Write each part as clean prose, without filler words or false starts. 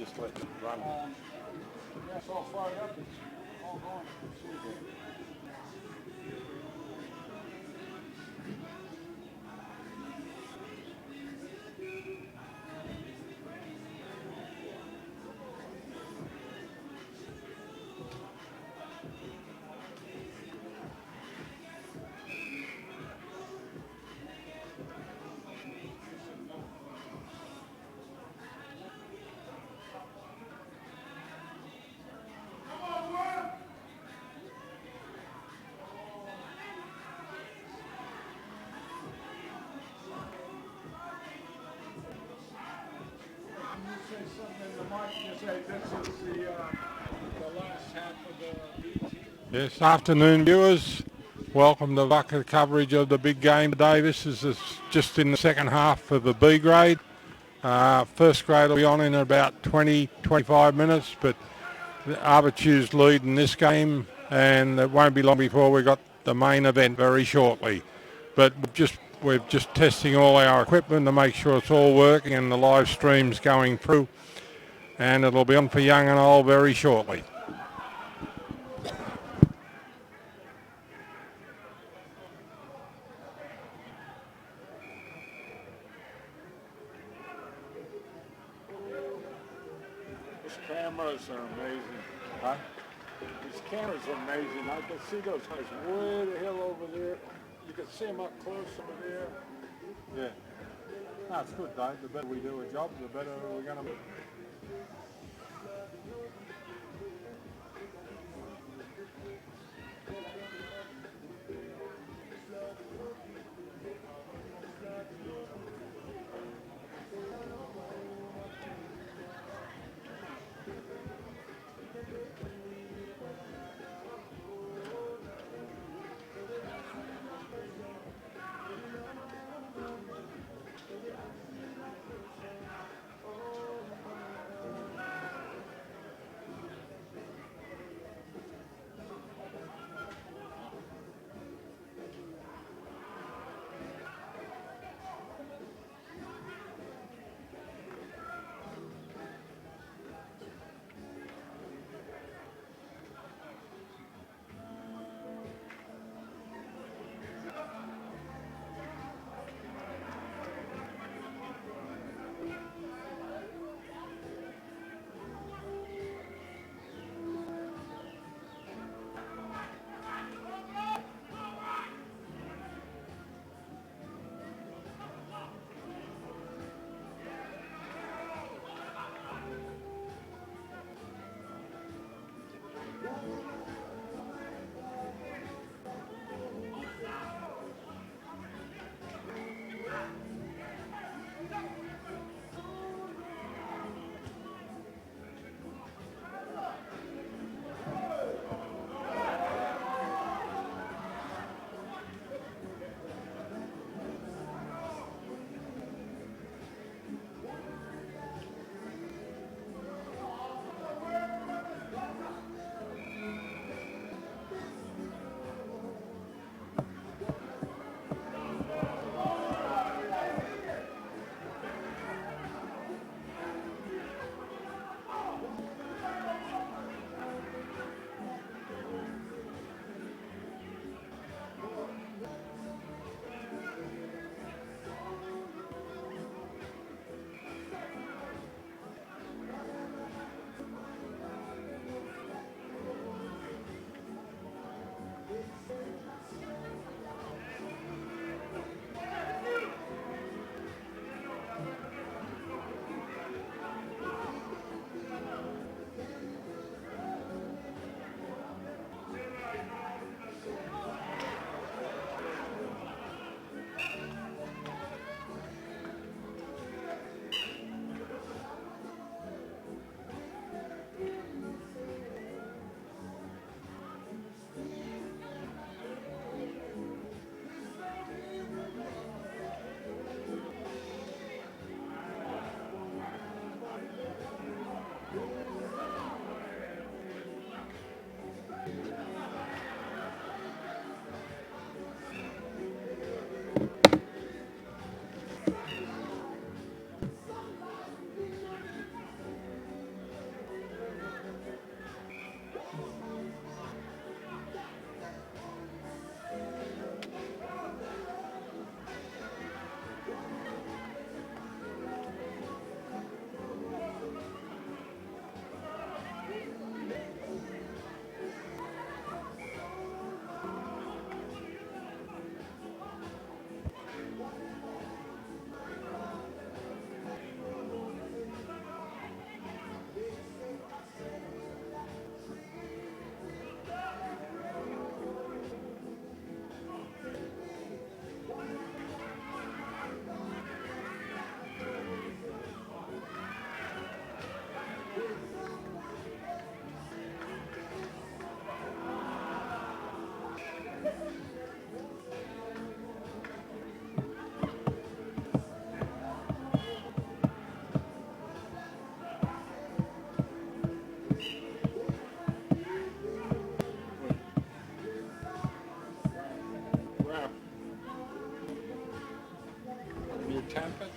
just let it run. Yeah, it's all fired up. It's all going. Say something in the mic. You say this is the last half of the BT. Yes, afternoon viewers. Welcome to bucket coverage of the big game today. This is just in the second half of the B grade. First grade will be on in about 20-25 minutes, but Avatiu's leading this game, and it won't be long before we've got the main event very shortly. But we're just testing all our equipment to make sure it's all working and the live stream's going through, and it'll be on for young and old very shortly. These cameras are amazing. Huh? These cameras are amazing. I can see those guys way the hell over there. You can see them up close over there. Yeah. No, it's good, Dave. The better we do a job, the better we're going to be. Ralph, you tap it?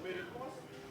Made it possible.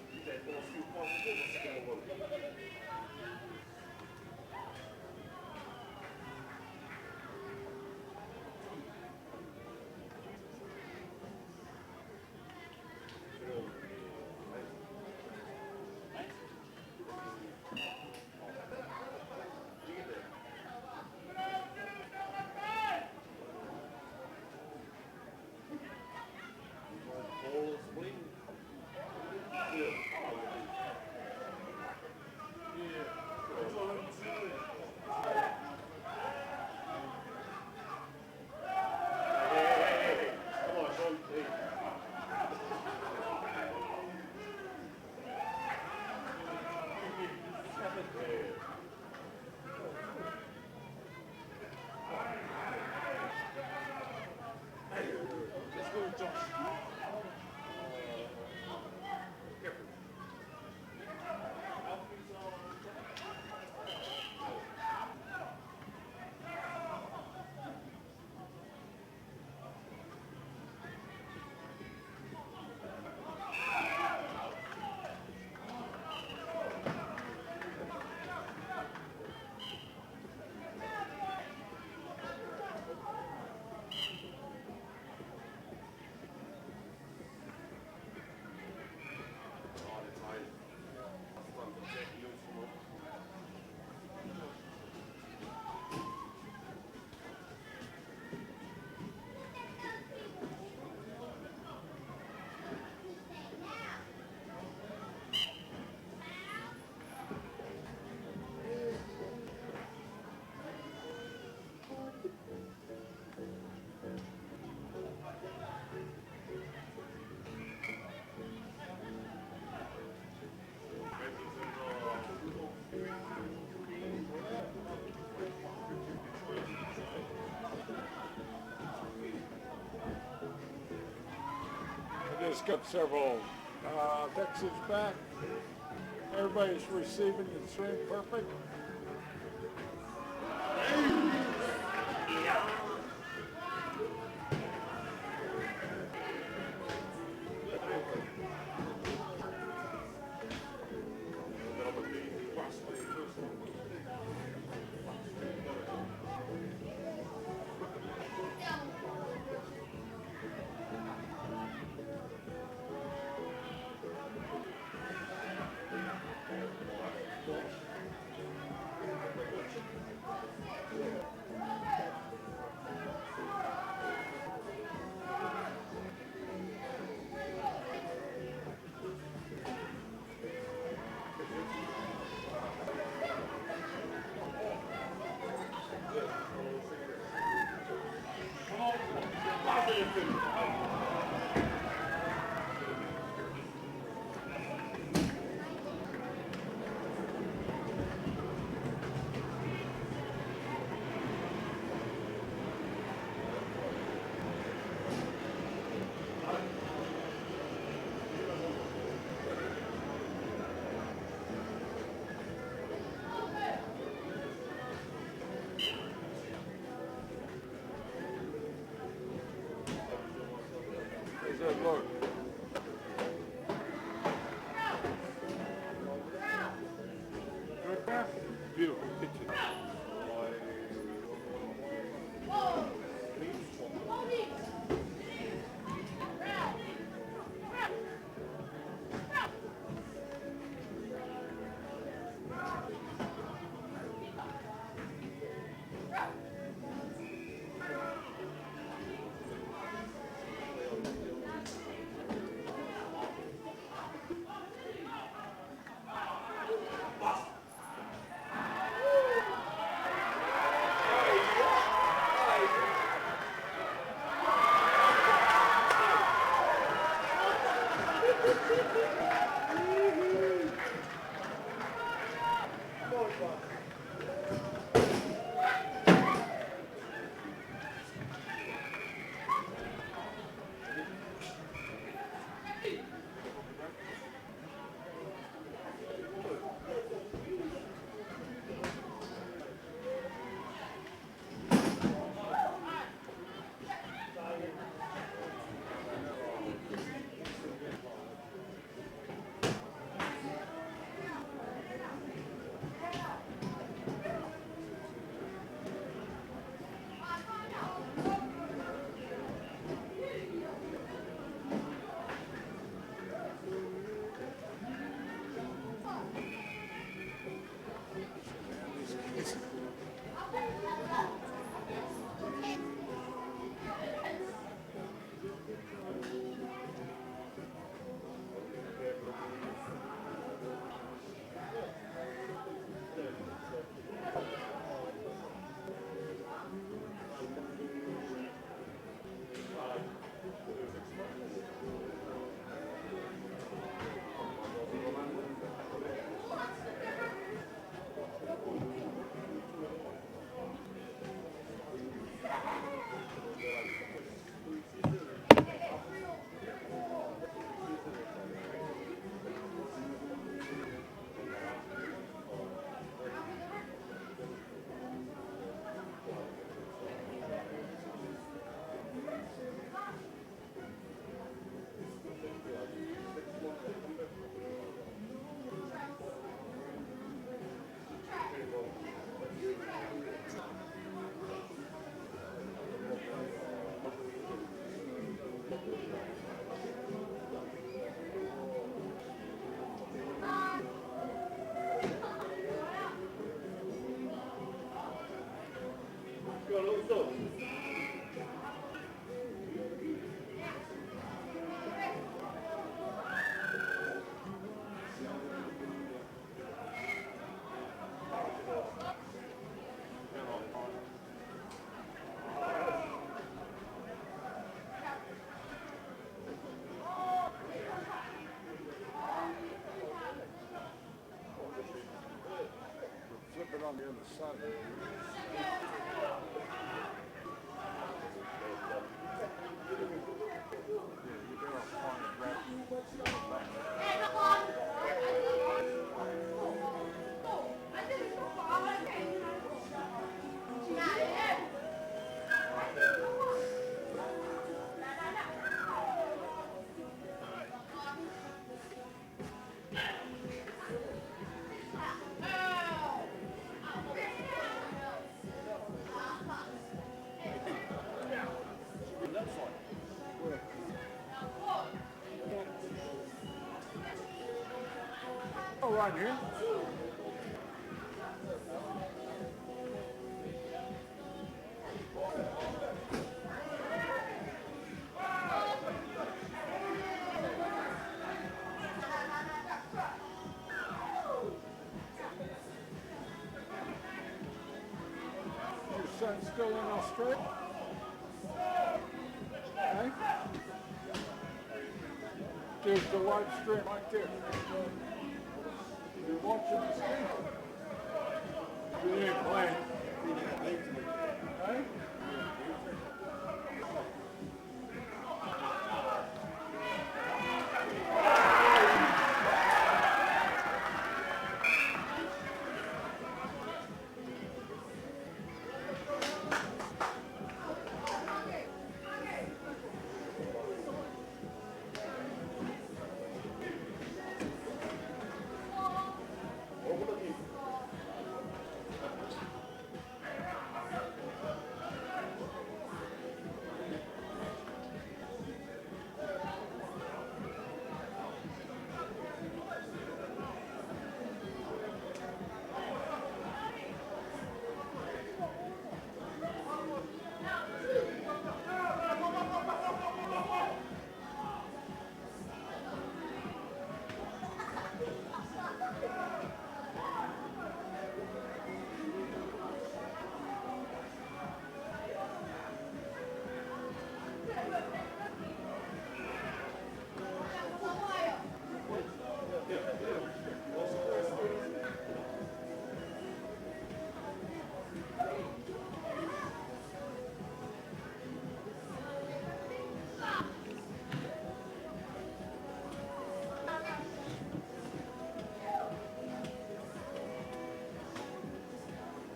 just got several Texas back. Everybody's receiving the string perfect. How's that look? Good pass? Beautiful pitches. Flip it on the other side. Yeah, you better find it right. Oh, right here. Your son's still in Australia? Okay. There's the live stream right there. You're watching the stream. You ain't playing. Right?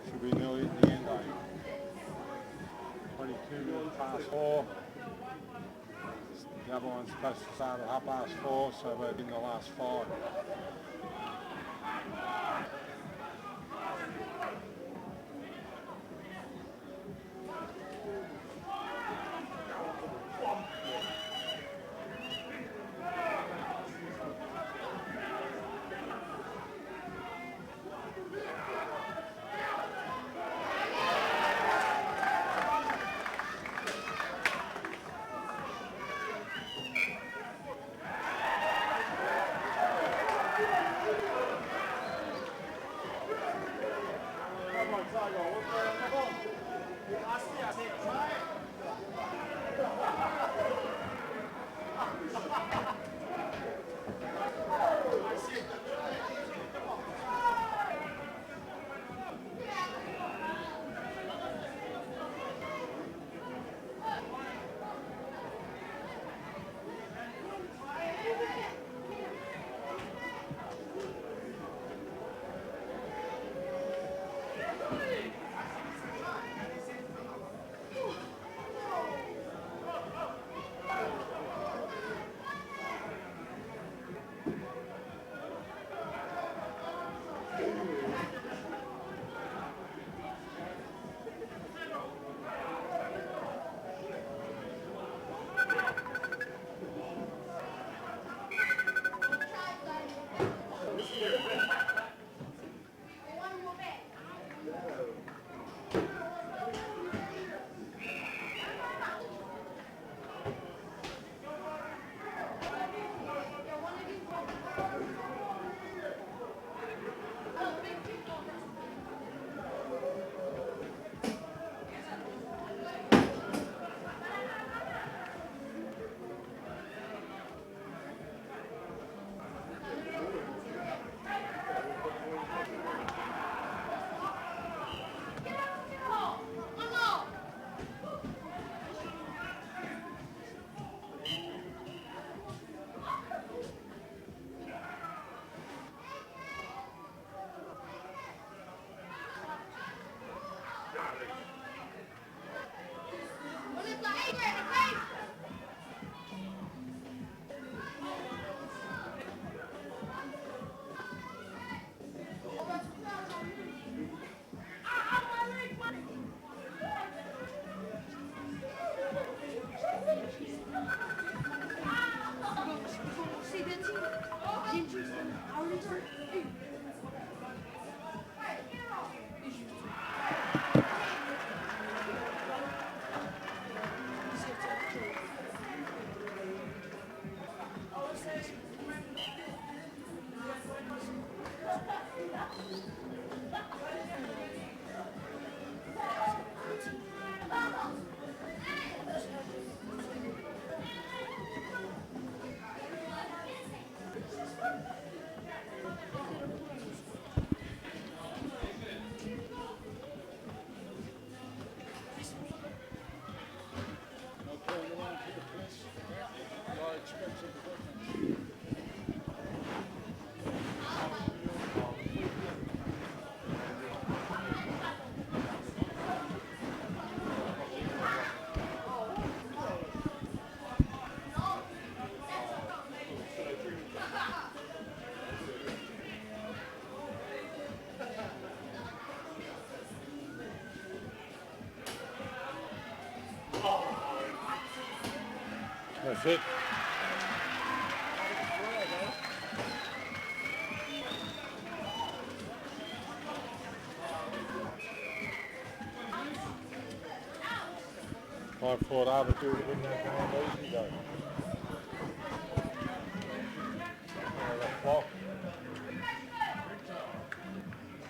Should be nearly at the end, eh? 22 minutes past 4. The other one's supposed to start at 4:30, so we're in the last 5. That's it. I thought Avatiu would win that game easy though. That block.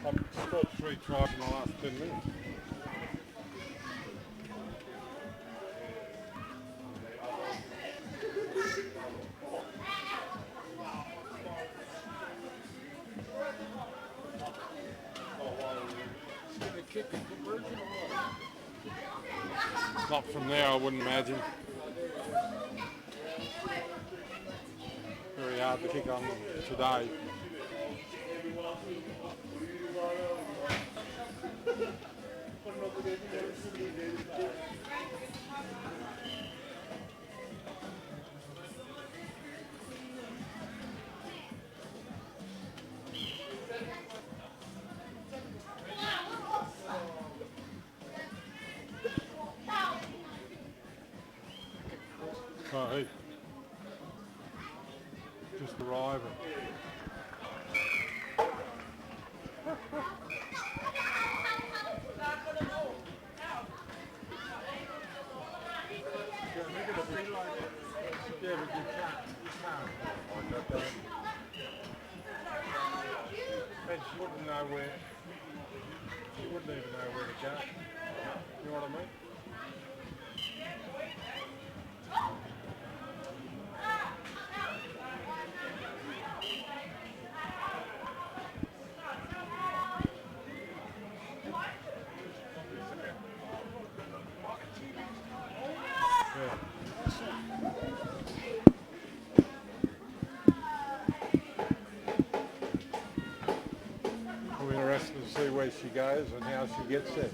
I've scored 3 tries in the last 10 minutes. Not from there, I wouldn't imagine. Very hard to kick on today. Oh, hey. Just arriving. Yeah, but you can't like that though. And she wouldn't know where, she wouldn't even know where to go. You know what I mean? I'm interested to see where she goes and how she gets there.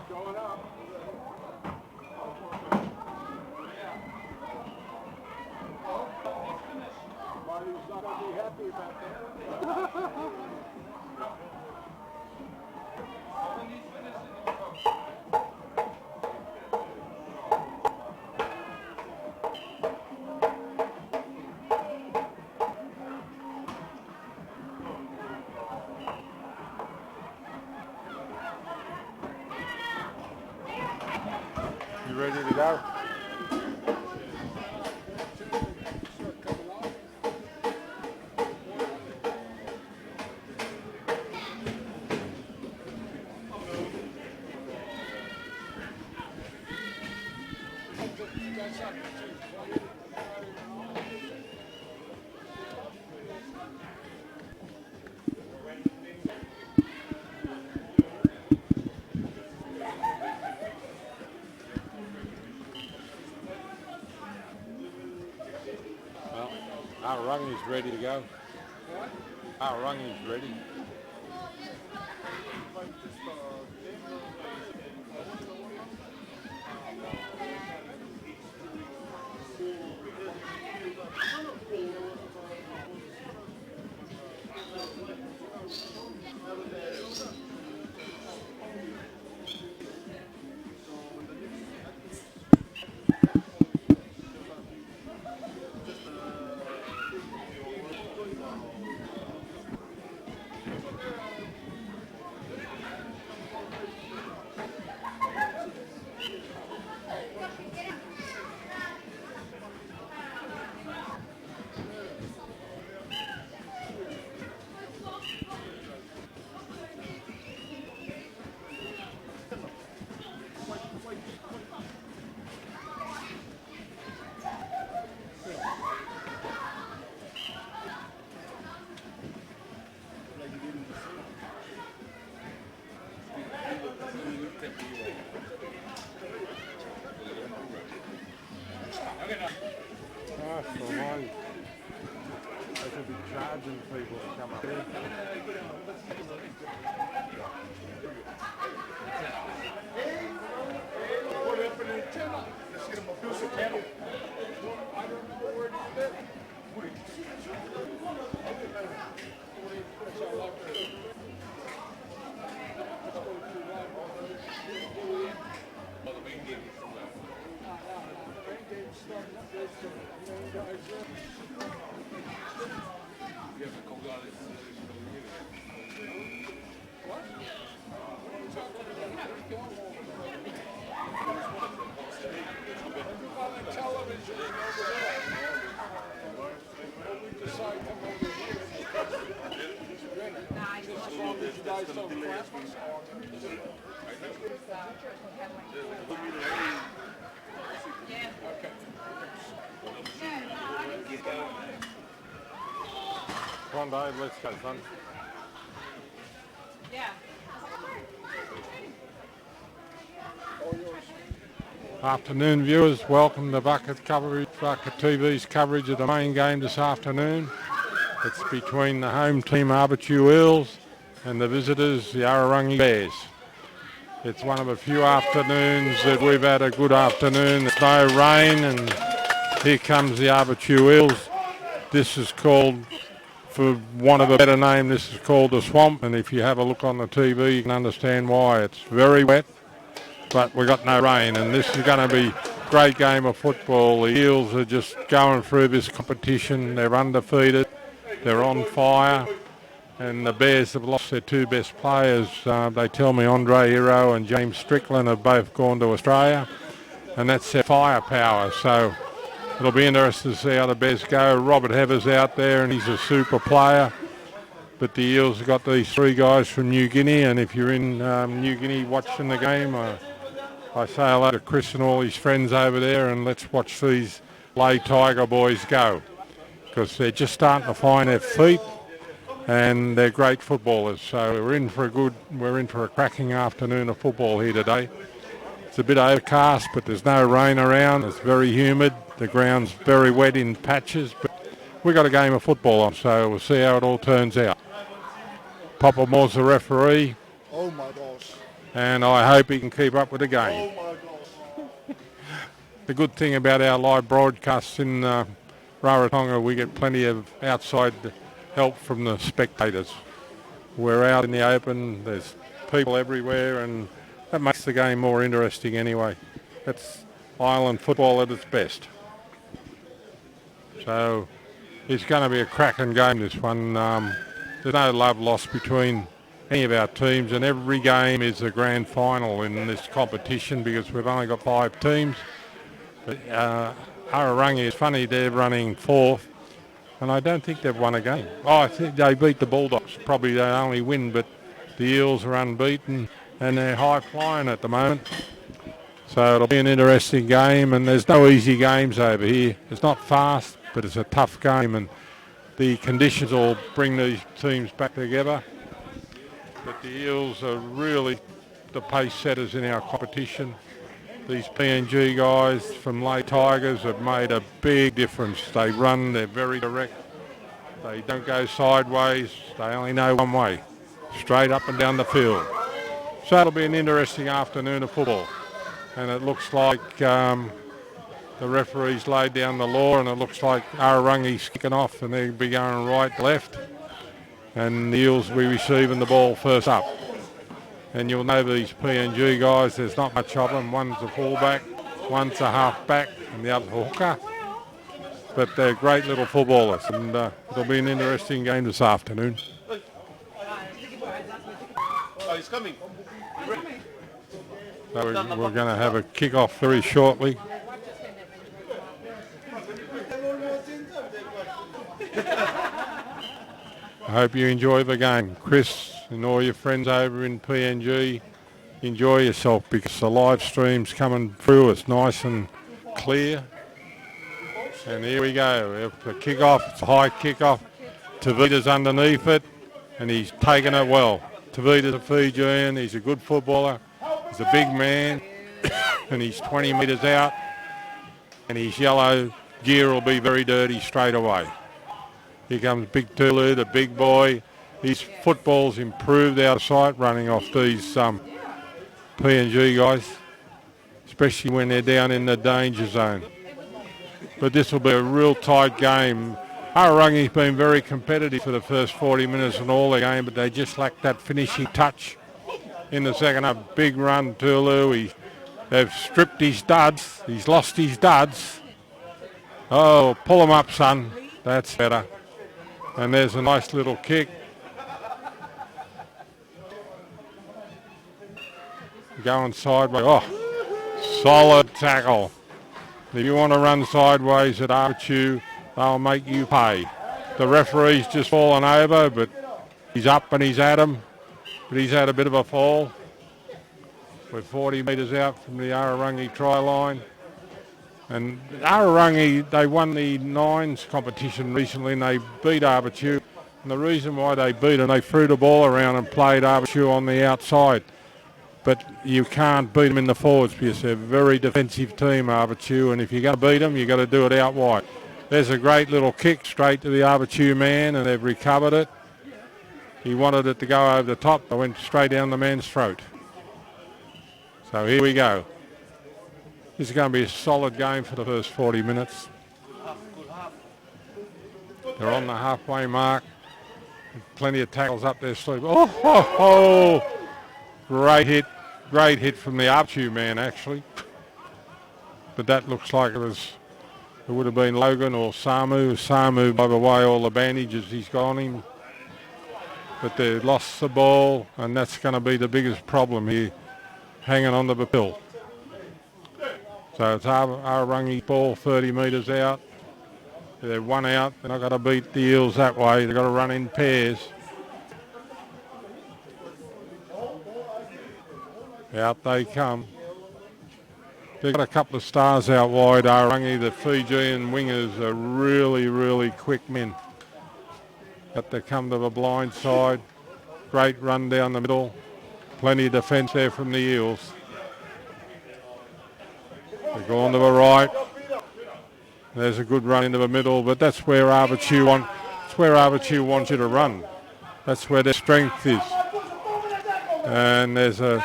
Going up. Marty's not going to be happy about that. You ready to go? Well, Arorangi's ready to go. Arorangi's ready. should be charging people to come up here. Put up an antenna. Let's get him a piece of cattle. I don't know where to live. Come on, Dave, let's go, son. Yeah. Afternoon, viewers. Welcome to Bucket TV's coverage of the main game this afternoon. It's between the home team Avatiu Eels and the visitors, the Arorangi Bears. It's one of a few afternoons that we've had a good afternoon. There's no rain, and here comes the Avatiu Eels. This is called, for want of a better name, this is called the Swamp, and if you have a look on the TV you can understand why. It's very wet, but we've got no rain, and this is going to be a great game of football. The Eels are just going through this competition. They're undefeated, they're on fire, and the Bears have lost their two best players. They tell me Andre Hero and James Strickland have both gone to Australia, and that's their firepower. So it'll be interesting to see how the Bears go. Robert Heather's out there, and he's a super player. But the Eels have got these three guys from New Guinea, and if you're in New Guinea watching the game, I say hello to Chris and all his friends over there, and let's watch these Lay Tiger boys go, because they're just starting to find their feet, and they're great footballers. So we're in for a cracking afternoon of football here today. It's a bit overcast, but there's no rain around. It's very humid. The ground's very wet in patches, but we've got a game of football on, so we'll see how it all turns out. Papa Moore's the referee. Oh my gosh. And I hope he can keep up with the game. Oh my gosh. The good thing about our live broadcasts in Rarotonga, we get plenty of outside help from the spectators. We're out in the open, there's people everywhere, and that makes the game more interesting anyway. That's island football at its best. So it's going to be a cracking game, this one. There's no love lost between any of our teams, and every game is a grand final in this competition because we've only got 5 teams. But Arorangi, is funny, they're running 4th, and I don't think they've won a game. Oh, I think they beat the Bulldogs. Probably they only win, but the Eels are unbeaten, and they're high flying at the moment. So it'll be an interesting game, and there's no easy games over here. It's not fast, but it's a tough game, and the conditions will bring these teams back together. But the Eels are really the pace setters in our competition. These PNG guys from Lay Tigers have made a big difference. They run, they're very direct. They don't go sideways. They only know one way, straight up and down the field. So it'll be an interesting afternoon of football. And it looks like the referee's laid down the law, and it looks like Arorangi's kicking off, and they'll be going right, left. And the Eels will be receiving the ball first up. And you'll know these PNG guys, there's not much of them. One's a fullback, one's a half-back, and the other's a hooker. But they're great little footballers, and it'll be an interesting game this afternoon. Oh, he's coming. So we're going to have a kick-off very shortly. I hope you enjoy the game. Chris and all your friends over in PNG, enjoy yourself because the live stream's coming through. It's nice and clear. And here we go. The kick-off, it's a high kick-off. Tavita's underneath it, and he's taken it well. Tavita's a Fijian. He's a good footballer. He's a big man, and he's 20 metres out, and his yellow gear will be very dirty straight away. Here comes Big Tulu, the big boy. His football's improved out of sight running off these P&G guys, especially when they're down in the danger zone. But this will be a real tight game. Arorangi's been very competitive for the first 40 minutes in all the game, but they just lack that finishing touch in the second half. Big run, Tulu. They've stripped his duds. He's lost his duds. Oh, pull him up, son. That's better. And there's a nice little kick. Going sideways. Oh, solid tackle. If you want to run sideways at Avatiu, they'll make you pay. The referee's just fallen over, but he's up and he's at him. But he's had a bit of a fall. We're 40 metres out from the Arorangi try line. And Arorangi, they won the nines competition recently and they beat Avatiu. And the reason why they beat them, they threw the ball around and played Avatiu on the outside. But you can't beat them in the forwards because they're a very defensive team, Avatiu, and if you're going to beat them, you've got to do it out wide. There's a great little kick straight to the Avatiu man, and they've recovered it. He wanted it to go over the top, but went straight down the man's throat. So here we go. This is going to be a solid game for the first 40 minutes. They're on the halfway mark. Plenty of tackles up their sleeve. Oh. Great hit from the Avatiu man, actually. But that looks like it would have been Logan or Samu. Samu, by the way, all the bandages he's got on him. But they lost the ball, and that's going to be the biggest problem here, hanging on to the pill. So it's Arorangi's ball, 30 metres out. They're one out. They're not going to beat the Eels that way. They've got to run in pairs. Out they come. They've got a couple of stars out wide, Arorangi. The Fijian wingers are really, really quick men. But they come to the blind side. Great run down the middle. Plenty of defence there from the Eels. They go on to the right. There's a good run into the middle, but that's where Avatiu wants you to run. That's where their strength is. And there's a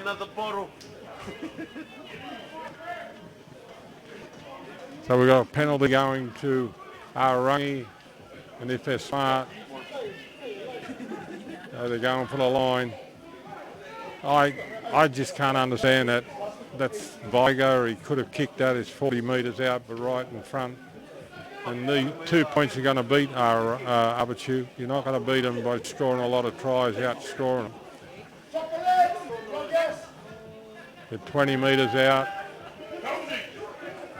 another bottle. So we've got a penalty going to Arorangi, and if they're smart, they're going for the line. I just can't understand that. That's Vigo. He could have kicked that. It's 40 metres out, but right in front. And the 2 points are going to beat Avatiu. You're not going to beat them by scoring a lot of tries, outscoring them. They're 20 metres out.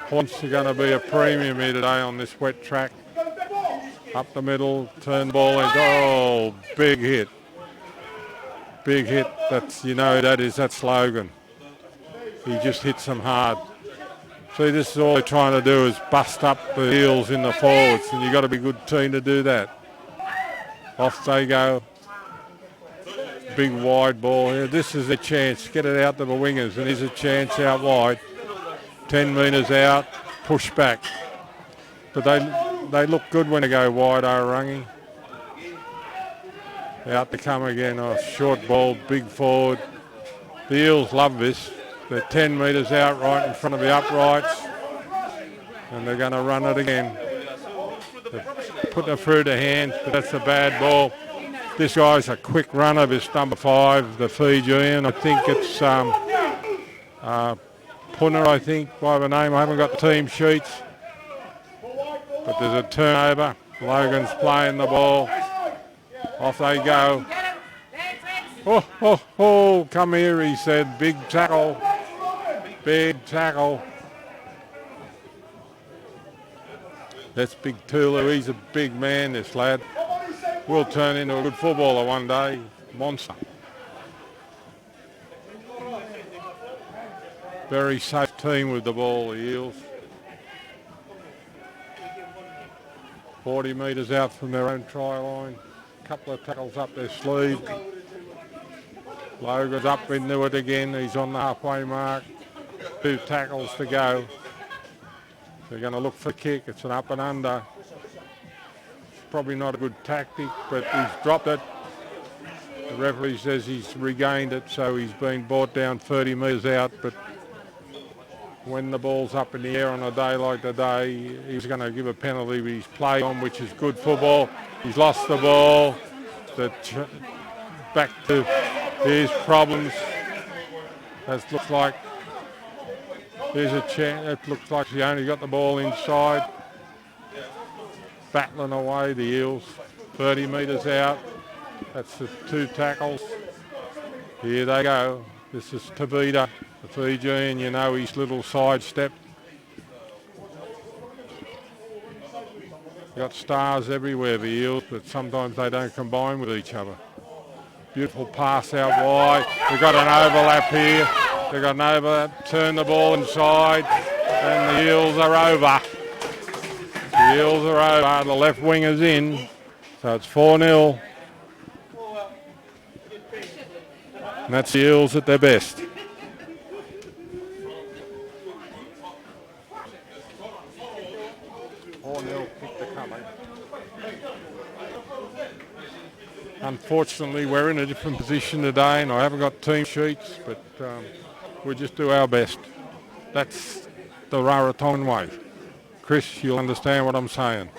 Points are going to be a premium here today on this wet track. Up the middle, turn the ball in. Oh, big hit. Big hit. That's Logan. He just hits them hard. See, this is all they're trying to do is bust up the Eels in the forwards, and you've got to be a good team to do that. Off they go. Big wide ball here. This is a chance. Get it out to the wingers, and here's a chance out wide. 10 metres out, push back. But they look good when they go wide, Arorangi. Out to come again. Oh, short ball, big forward. The Eels love this. They're 10 metres out right in front of the uprights. And they're going to run it again. They're putting it through the hands, but that's a bad ball. This guy's a quick runner, this number 5, the Fijian. I think it's Punner, I think, by the name. I haven't got the team sheets. But there's a turnover. Logan's playing the ball. Off they go. Oh, come here, he said. Big tackle. Big tackle. That's Big Tulu. He's a big man, this lad. Will turn into a good footballer one day. Monster. Very safe team with the ball, the Eels. 40 metres out from their own try line. Couple of tackles up their sleeve. Logan's up into it again. He's on the halfway mark. 2 tackles to go. They're going to look for a kick. It's an up and under. Probably not a good tactic, but he's dropped it. The referee says he's regained it, so he's been brought down 30 metres out, but when the ball's up in the air on a day like today, he's going to give a penalty. He's played on, which is good football. He's lost the ball. Back to his problems. That looks like there's a chance. It looks like he only got the ball inside. Battling away, the Eels, 30 metres out. That's the 2 tackles. Here they go. This is Tabita, the Fijian. You know his little sidestep. Got stars everywhere, the Eels, but sometimes they don't combine with each other. Beautiful pass out wide. We've got an overlap here. They've got an overlap. Turn the ball inside, and the Eels are over. The Eels are over. The left wing is in, so it's 4-0. And that's the Eels at their best. Unfortunately, we're in a different position today, and I haven't got team sheets, but we'll just do our best. That's the Rarotongan way. Chris, you'll understand what I'm saying.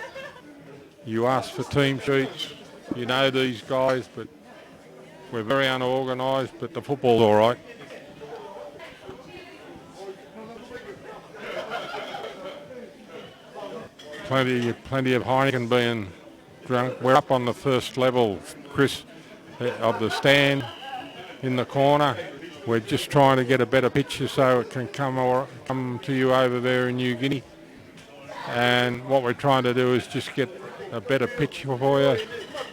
You ask for team sheets, you know these guys, but we're very unorganised, but the football's all right. Plenty of Heineken being drunk. We're up on the first level, Chris, of the stand in the corner. We're just trying to get a better picture so it can come to you over there in New Guinea. And what we're trying to do is just get a better picture for you.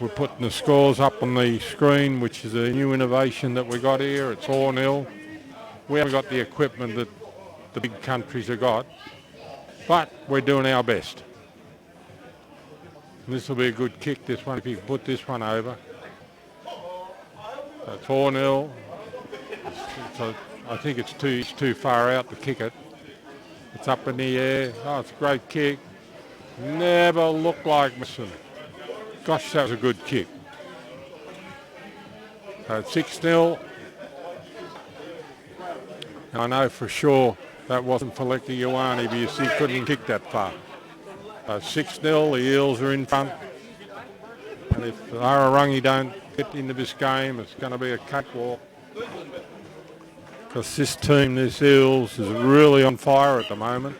We're putting the scores up on the screen, which is a new innovation that we got here. It's 4-0. We haven't got the equipment that the big countries have got, but we're doing our best. And this will be a good kick, this one, if you can put this one over. So 4-0. So I think it's too far out to kick it. It's up in the air. Oh, it's a great kick. Never looked like missing. Gosh, that was a good kick. So it's 6-0. I know for sure that wasn't for Lekki Ioane because he couldn't kick that far. 6-0, the Eels are in front. And if the Arorangi don't get into this game, it's going to be a cakewalk. Because this team, this Eels, is really on fire at the moment.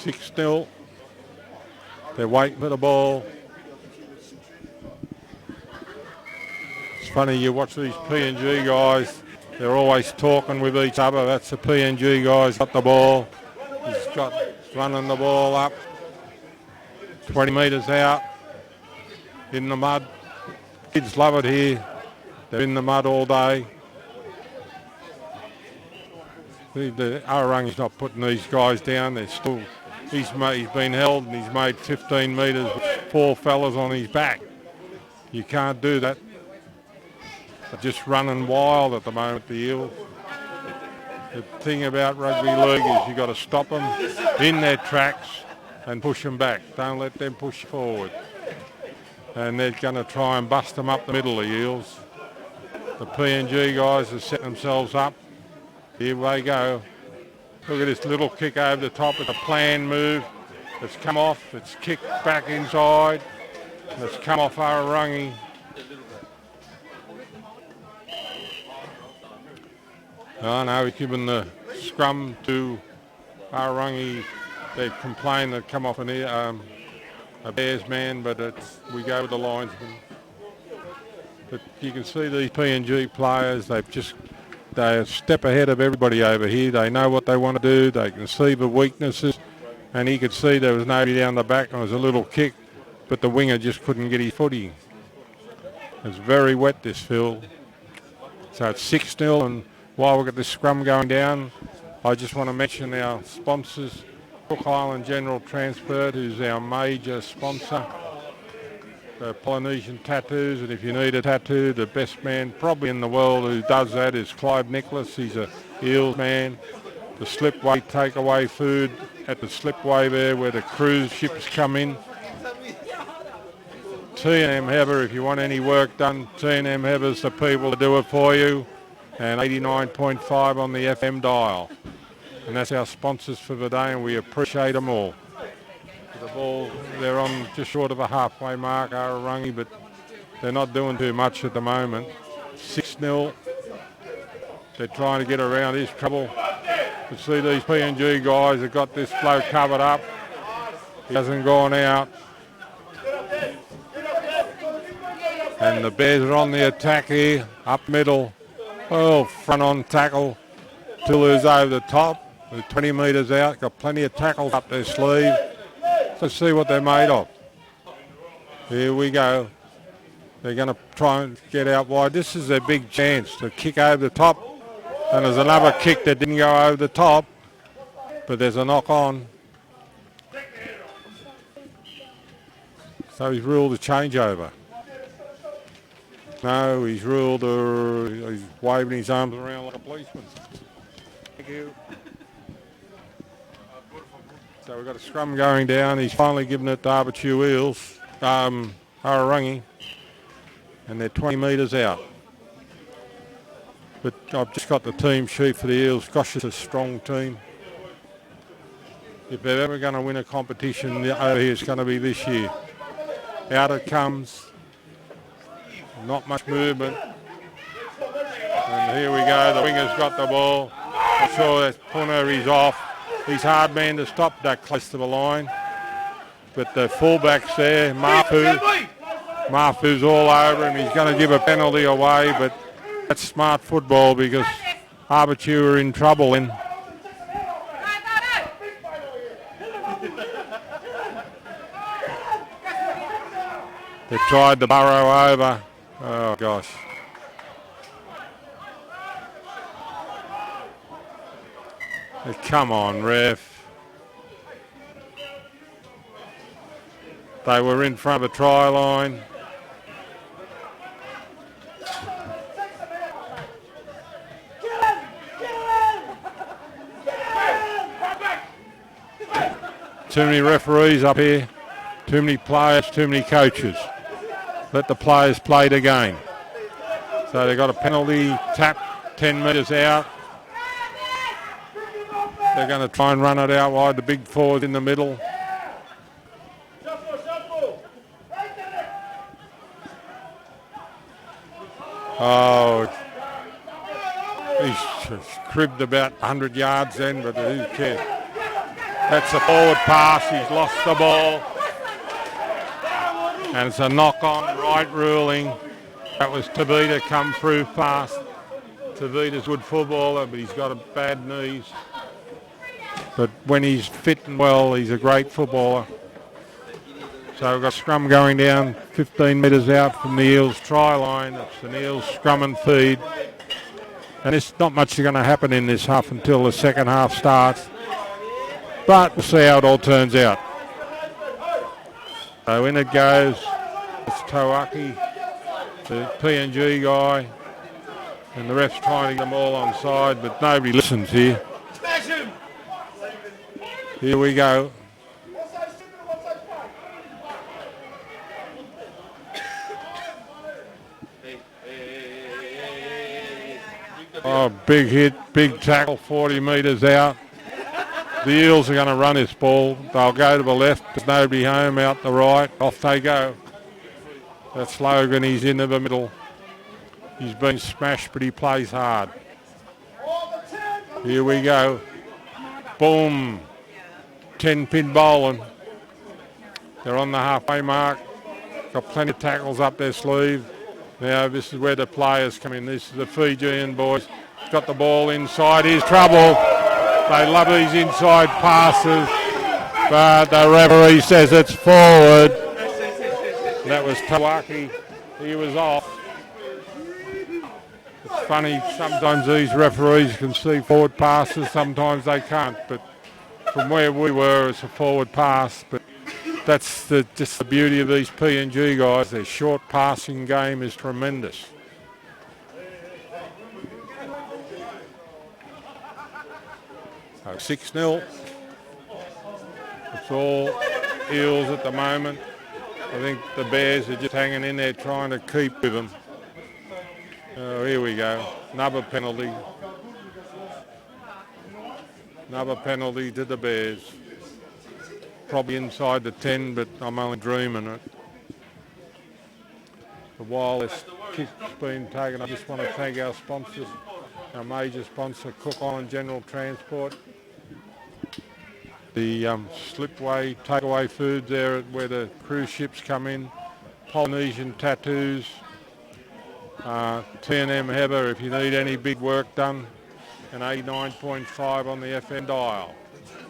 Six 0. They're waiting for the ball. It's funny, you watch these PNG guys, they're always talking with each other. That's the PNG guys got the ball. He's running the ball up 20 metres out in the mud. Kids love it here. They're in the mud all day. The Arorangi's not putting these guys down. They're still. He's been held and he's made 15 metres with 4 fellas on his back. You can't do that. They're just running wild at the moment, the Eels. The thing about rugby league is you've got to stop them in their tracks and push them back. Don't let them push forward. And they're going to try and bust them up the middle, the Eels. The PNG guys are setting themselves up. Here they go. Look at this little kick over the top. It's a planned move. It's come off. It's kicked back inside. And it's come off Arorangi. Oh no, he's given the scrum to Arorangi. They've complained that come off a Bears man, but we go with the linesman. But you can see these PNG players, they're a step ahead of everybody over here. They know what they want to do. They can see the weaknesses. And he could see there was nobody down the back and it was a little kick, but the winger just couldn't get his footy. It's very wet, this field. So it's 6-0, and while we've got this scrum going down, I just want to mention our sponsors, Cook Island General Transport, who's our major sponsor. Polynesian tattoos, and if you need a tattoo, the best man probably in the world who does that is Clive Nicholas. He's a Eels man. The slipway takeaway food at the slipway there where the cruise ships come in. T&M Heather, if you want any work done, T&M Heather's the people to do it for you, and 89.5 on the FM dial. And that's our sponsors for the day, and we appreciate them all. The ball, they're on just short of a halfway mark, Arorangi, but they're not doing too much at the moment. 6-0. They're trying to get around his trouble. You see these PNG guys have got this bloke covered up. He hasn't gone out. And the Bears are on the attack here, up middle. Oh, front on tackle. Tulu's over the top. They're 20 metres out, got plenty of tackles up their sleeve. Let's see what they're made of. Here we go. They're going to try and get out wide. This is their big chance to kick over the top. And there's another kick that didn't go over the top, but there's a knock on. So he's ruled a changeover. No, he's ruled he's waving his arms around like a policeman. Thank you. So we've got a scrum going down. He's finally given it to Avatiu Eels, Arorangi, and they're 20 metres out. But I've just got the team sheet for the Eels. Gosh, it's a strong team. If they're ever going to win a competition over here, it's going to be this year. Out it comes. Not much movement. And here we go. The winger's got the ball. I'm sure that punter is off. He's hard man to stop that close to the line. But the fullback's there, Mafu's all over him. He's going to give a penalty away, but that's smart football because Avatiu are in trouble. And they tried to burrow over. Oh, gosh. Come on, ref. They were in front of a try line. Too many referees up here, too many players, too many coaches. Let the players play the game. So they've got a penalty, tap 10 metres out. They're going to try and run it out wide. The big forward in the middle. Oh, he's cribbed about 100 yards then, but who cares? That's a forward pass. He's lost the ball. And it's a knock-on, right ruling. That was Tavita come through fast. Tavita's a good footballer, but he's got a bad knees. But when he's fit and well, he's a great footballer. So we've got scrum going down 15 metres out from the Eels try line. It's an Eels scrum and feed. And there's not much going to happen in this half until the second half starts. But we'll see how it all turns out. So in it goes. It's Tawaki, the PNG guy. And the ref's trying to get them all on side, but nobody listens here. Here we go. Oh, big hit, big tackle, 40 metres out. The Eels are going to run this ball. They'll go to the left. There's nobody home, out the right. Off they go. That's Logan. He's into the middle. He's been smashed, but he plays hard. Here we go. Boom. 10-pin bowling. They're on the halfway mark. Got plenty of tackles up their sleeve. Now this is where the players come in. This is the Fijian boys. Got the ball inside. Here's trouble. They love these inside passes. But the referee says it's forward. That was Tawaki. He was off. It's funny, sometimes these referees can see forward passes, sometimes they can't. But from where we were, it's a forward pass. But that's just the beauty of these PNG guys. Their short passing game is tremendous. So 6-0. It's all Eels at the moment. I think the Bears are just hanging in there trying to keep with them. Oh, here we go. Another penalty. Another penalty to the Bears. Probably inside the 10, but I'm only dreaming it. While this kick's been taken, I just want to thank our sponsors, our major sponsor, Cook Island General Transport. The slipway, takeaway foods there where the cruise ships come in. Polynesian Tattoos. T&M Heather if you need any big work done. And 89.5 on the FM dial.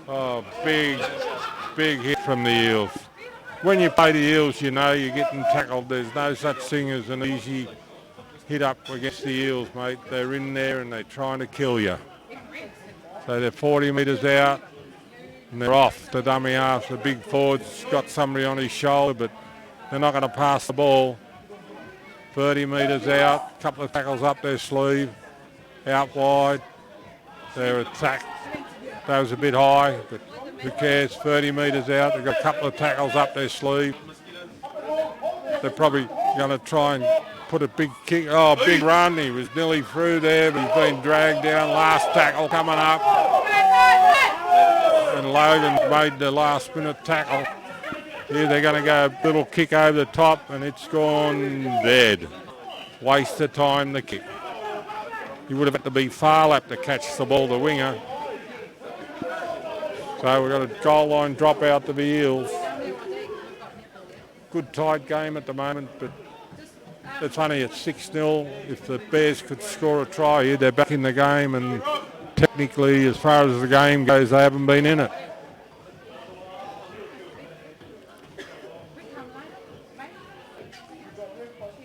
Oh, big hit from the Eels. When you play the Eels, you know you're getting tackled. There's no such thing as an easy hit up against the Eels, mate. They're in there and they're trying to kill you. So they're 40 metres out and they're off. The dummy half, the big forward's got somebody on his shoulder, but they're not going to pass the ball. 30 metres out, a couple of tackles up their sleeve, out wide. They're attacked. That was a bit high, but who cares? 30 metres out. They've got a couple of tackles up their sleeve. They're probably going to try and put a big kick. Oh, big run. He was nearly through there, but he's been dragged down. Last tackle coming up. And Logan made the last minute tackle. Here they're going to go a little kick over the top, and it's gone dead. Waste of time, the kick. He would have had to be far lap to catch the ball, the winger. So we've got a goal line drop out to the Eels. Good tight game at the moment, but it's only at 6-0. If the Bears could score a try here, they're back in the game, and technically, as far as the game goes, they haven't been in it.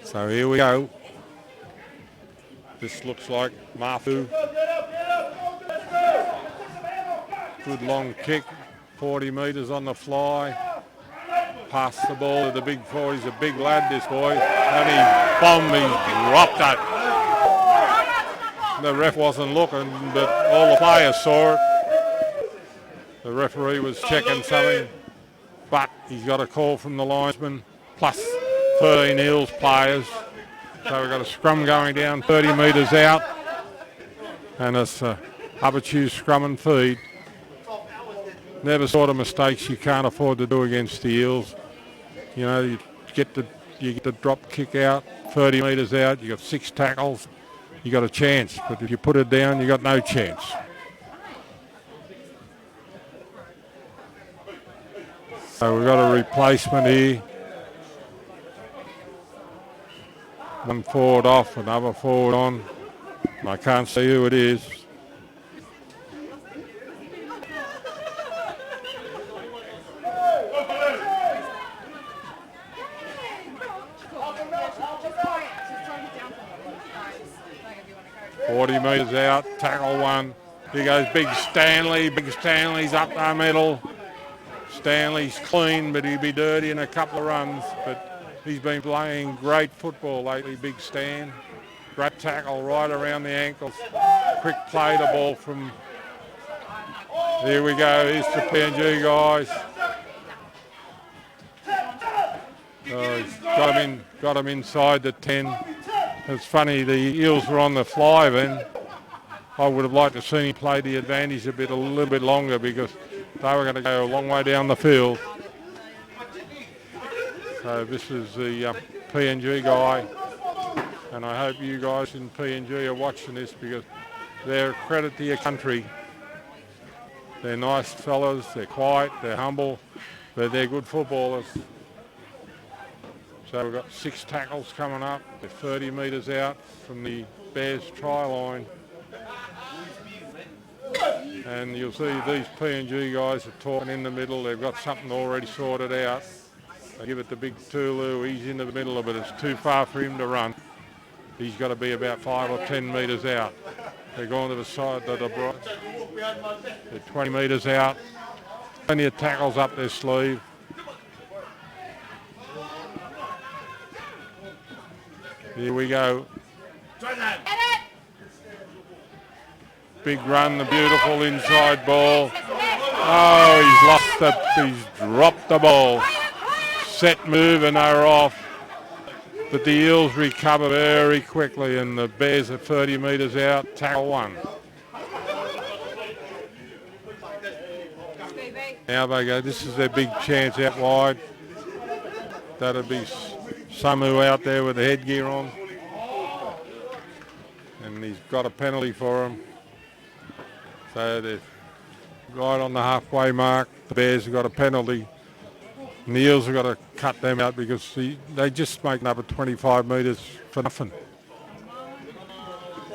So here we go. This looks like Mafu. Good long kick, 40 metres on the fly. Pass the ball to the big forward. He's a big lad, this boy. And he bombed, he dropped it. The ref wasn't looking, but all the players saw it. The referee was checking something, but he's got a call from the linesman, plus 13 Eels players. So we've got a scrum going down 30 metres out, and it's Avatiu scrum and feed. Never sort of mistakes you can't afford to do against the Eels. You know, you get the drop kick out, 30 metres out, you got 6 tackles, you got a chance. But if you put it down, you got no chance. So we've got a replacement here. One forward off, another forward on. I can't see who it is. Forty metres out, tackle one. Here goes Big Stanley. Big Stanley's up the middle. Stanley's clean, but he'll be dirty in a couple of runs. But he's been playing great football lately, Big Stan. Great tackle right around the ankles. Quick play the ball from... Here we go, here's the PNG guys. He's got him inside the 10. It's funny, the Eels were on the fly then. I would have liked to see him play the advantage a little bit longer, because they were going to go a long way down the field. So this is the PNG guy, and I hope you guys in PNG are watching this, because they're a credit to your country. They're nice fellas, they're quiet, they're humble, but they're good footballers. So we've got 6 tackles coming up. They're 30 metres out from the Bears try line. And you'll see these PNG guys are talking in the middle. They've got something already sorted out. They give it to Big Tulu. He's into the middle of it. It's too far for him to run. He's got to be about 5 or 10 metres out. They're going to the side. They're 20 metres out. Plenty of tackles up their sleeve. Here we go. Big run, the beautiful inside ball. Oh, he's dropped the ball. Set move and they're off. But the Eels recover very quickly and the Bears are 30 metres out, tackle one. Now they go, this is their big chance out wide. That'll be Samu out there with the headgear on. And he's got a penalty for him. So they're right on the halfway mark. The Bears have got a penalty. And the Eels have got to cut them out because they just make another 25 metres for nothing.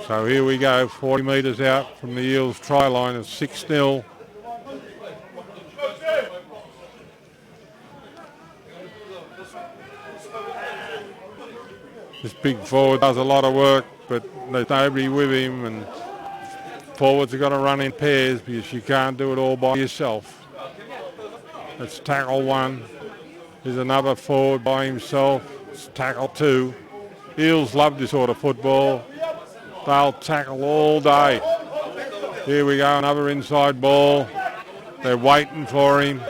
So here we go, 40 metres out from the Eels try line of 6-0. This big forward does a lot of work, but there's nobody with him, and forwards have got to run in pairs because you can't do it all by yourself. It's tackle one. There's another forward by himself. It's tackle two. Eels love this sort of football. They'll tackle all day. Here we go, another inside ball. They're waiting for him.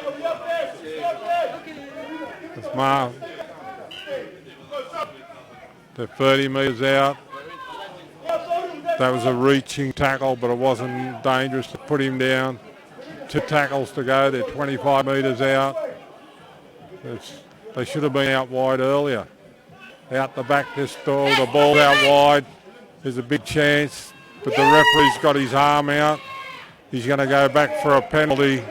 It's Marv. They're 30 metres out. That was a reaching tackle, but it wasn't dangerous to put him down. 2 tackles to go. They're 25 metres out. They should have been out wide earlier. Out the back this door, the ball out wide. There's a big chance, but the referee's got his arm out. He's going to go back for a penalty.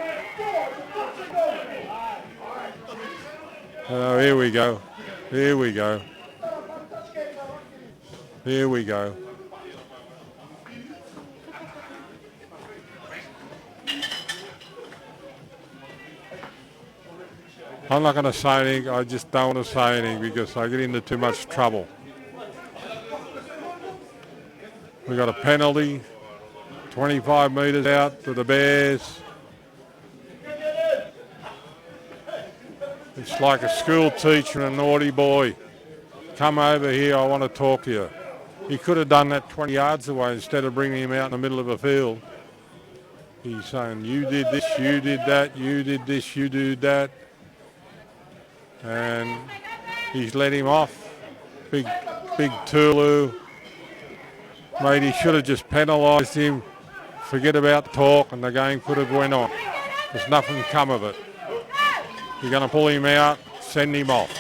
Oh, here we go. Here we go. Here we go. I'm not going to say anything. I just don't want to say anything because I get into too much trouble. We got a penalty, 25 metres out for the Bears. It's like a school teacher and a naughty boy. Come over here, I want to talk to you. He could have done that 20 yards away instead of bringing him out in the middle of a field. He's saying, you did this, you did that, you did this, you did that. And he's let him off. Big Tulu. Mate, he should have just penalised him. Forget about talk and the game could have went on. There's nothing come of it. You're going to pull him out, send him off.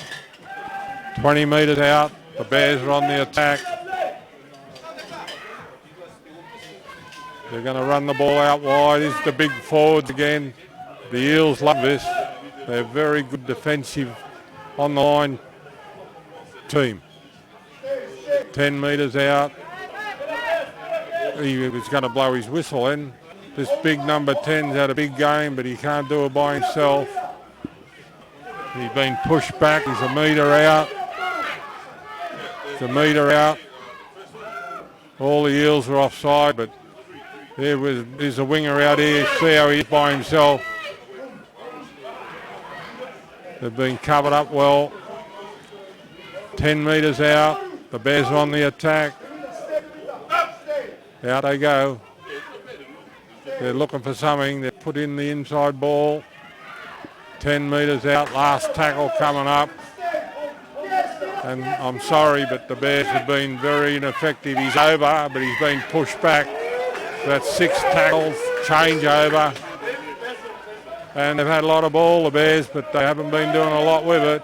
20 metres out, the Bears are on the attack. They're going to run the ball out wide. This is the big forwards again. The Eels love this. They're very good defensive on the line team. 10 metres out. He was going to blow his whistle in. This big number 10's had a big game, but he can't do it by himself. He's been pushed back. He's a metre out. It's a metre out. All the Eels are offside, but there's a winger out here. See how he's by himself. They've been covered up well. 10 metres out. The Bears are on the attack. Out they go. They're looking for something. They've put in the inside ball. 10 metres out. Last tackle coming up. And I'm sorry, but the Bears have been very ineffective. He's over, but he's been pushed back. That's 6 tackles, change over. And they've had a lot of ball, the Bears, but they haven't been doing a lot with it.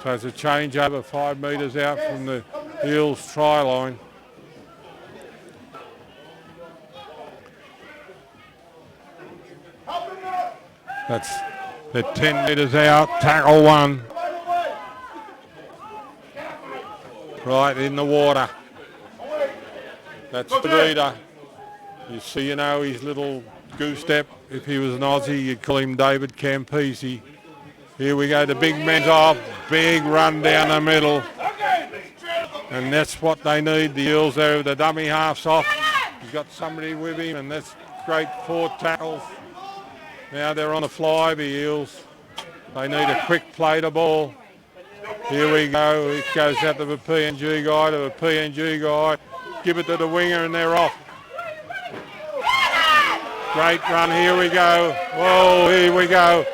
So it's a change over 5 metres out from the Eels try line. They're 10 metres out, tackle one. Right in the water. That's the leader. You see, his little goose step. If he was an Aussie, you'd call him David Campese. Here we go, the big man's off. Big run down the middle. And that's what they need. The Eels there, the dummy half's off. He's got somebody with him, and that's great 4 tackles. Now they're on a fly, the Eels. They need a quick play to ball. Here we go. It goes out to the PNG guy, Give it to the winger and they're off. Great run. Here we go. Whoa, here we go.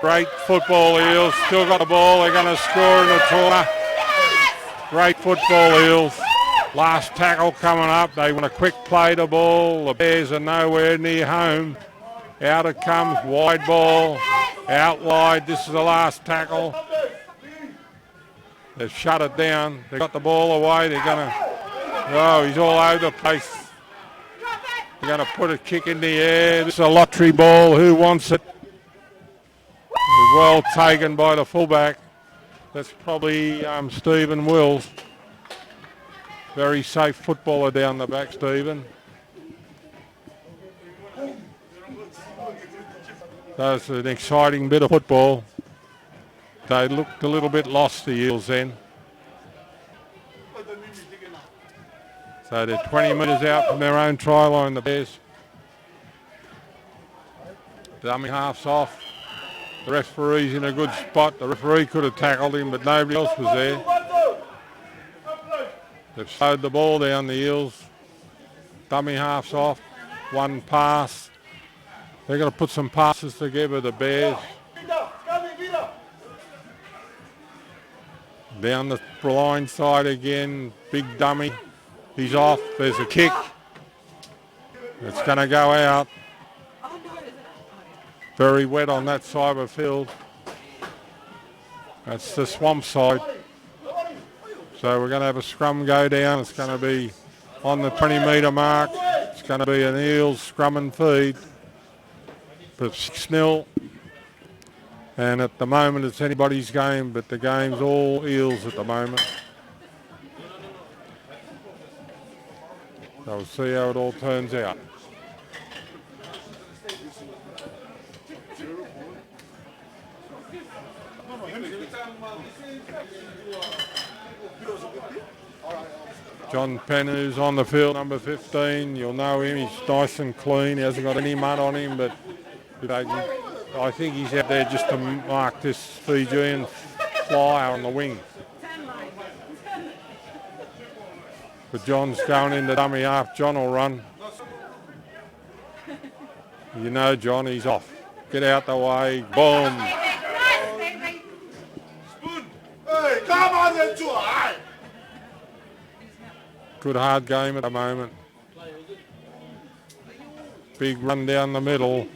Great football, Eels. Still got the ball. They're going to score in the corner. Great football, Eels. Last tackle coming up. They want a quick play the ball. The Bears are nowhere near home. Out it comes. Wide ball. Out wide. This is the last tackle. They've shut it down. They got the ball away. They're going to... Oh, he's all over the place. They're going to put a kick in the air. This is a lottery ball. Who wants it? Well taken by the fullback. That's probably Stephen Wills. Very safe footballer down the back, Stephen. That's an exciting bit of football. They looked a little bit lost, the Eels, then. So they're 20 metres out from their own try line, the Bears. Dummy half's off. The referee's in a good spot. The referee could have tackled him, but nobody else was there. They've slowed the ball down, the Eels. Dummy half's off. One pass. They're going to put some passes together, the Bears. Down the blind side again. Big dummy. He's off. There's a kick. It's going to go out. Very wet on that side of the field. That's the swamp side. So we're going to have a scrum go down. It's going to be on the 20-metre mark. It's going to be an Eels scrum and feed for 6-0. And at the moment it's anybody's game, but the game's all Eels at the moment. So we'll see how it all turns out. John Penn, who's on the field, number 15. You'll know him. He's nice and clean. He hasn't got any mud on him, but I think he's out there just to mark this Fijian flyer on the wing. But John's going into dummy half. John will run. You know John, he's off. Get out the way. Boom. Good hard game at the moment. Big run down the middle.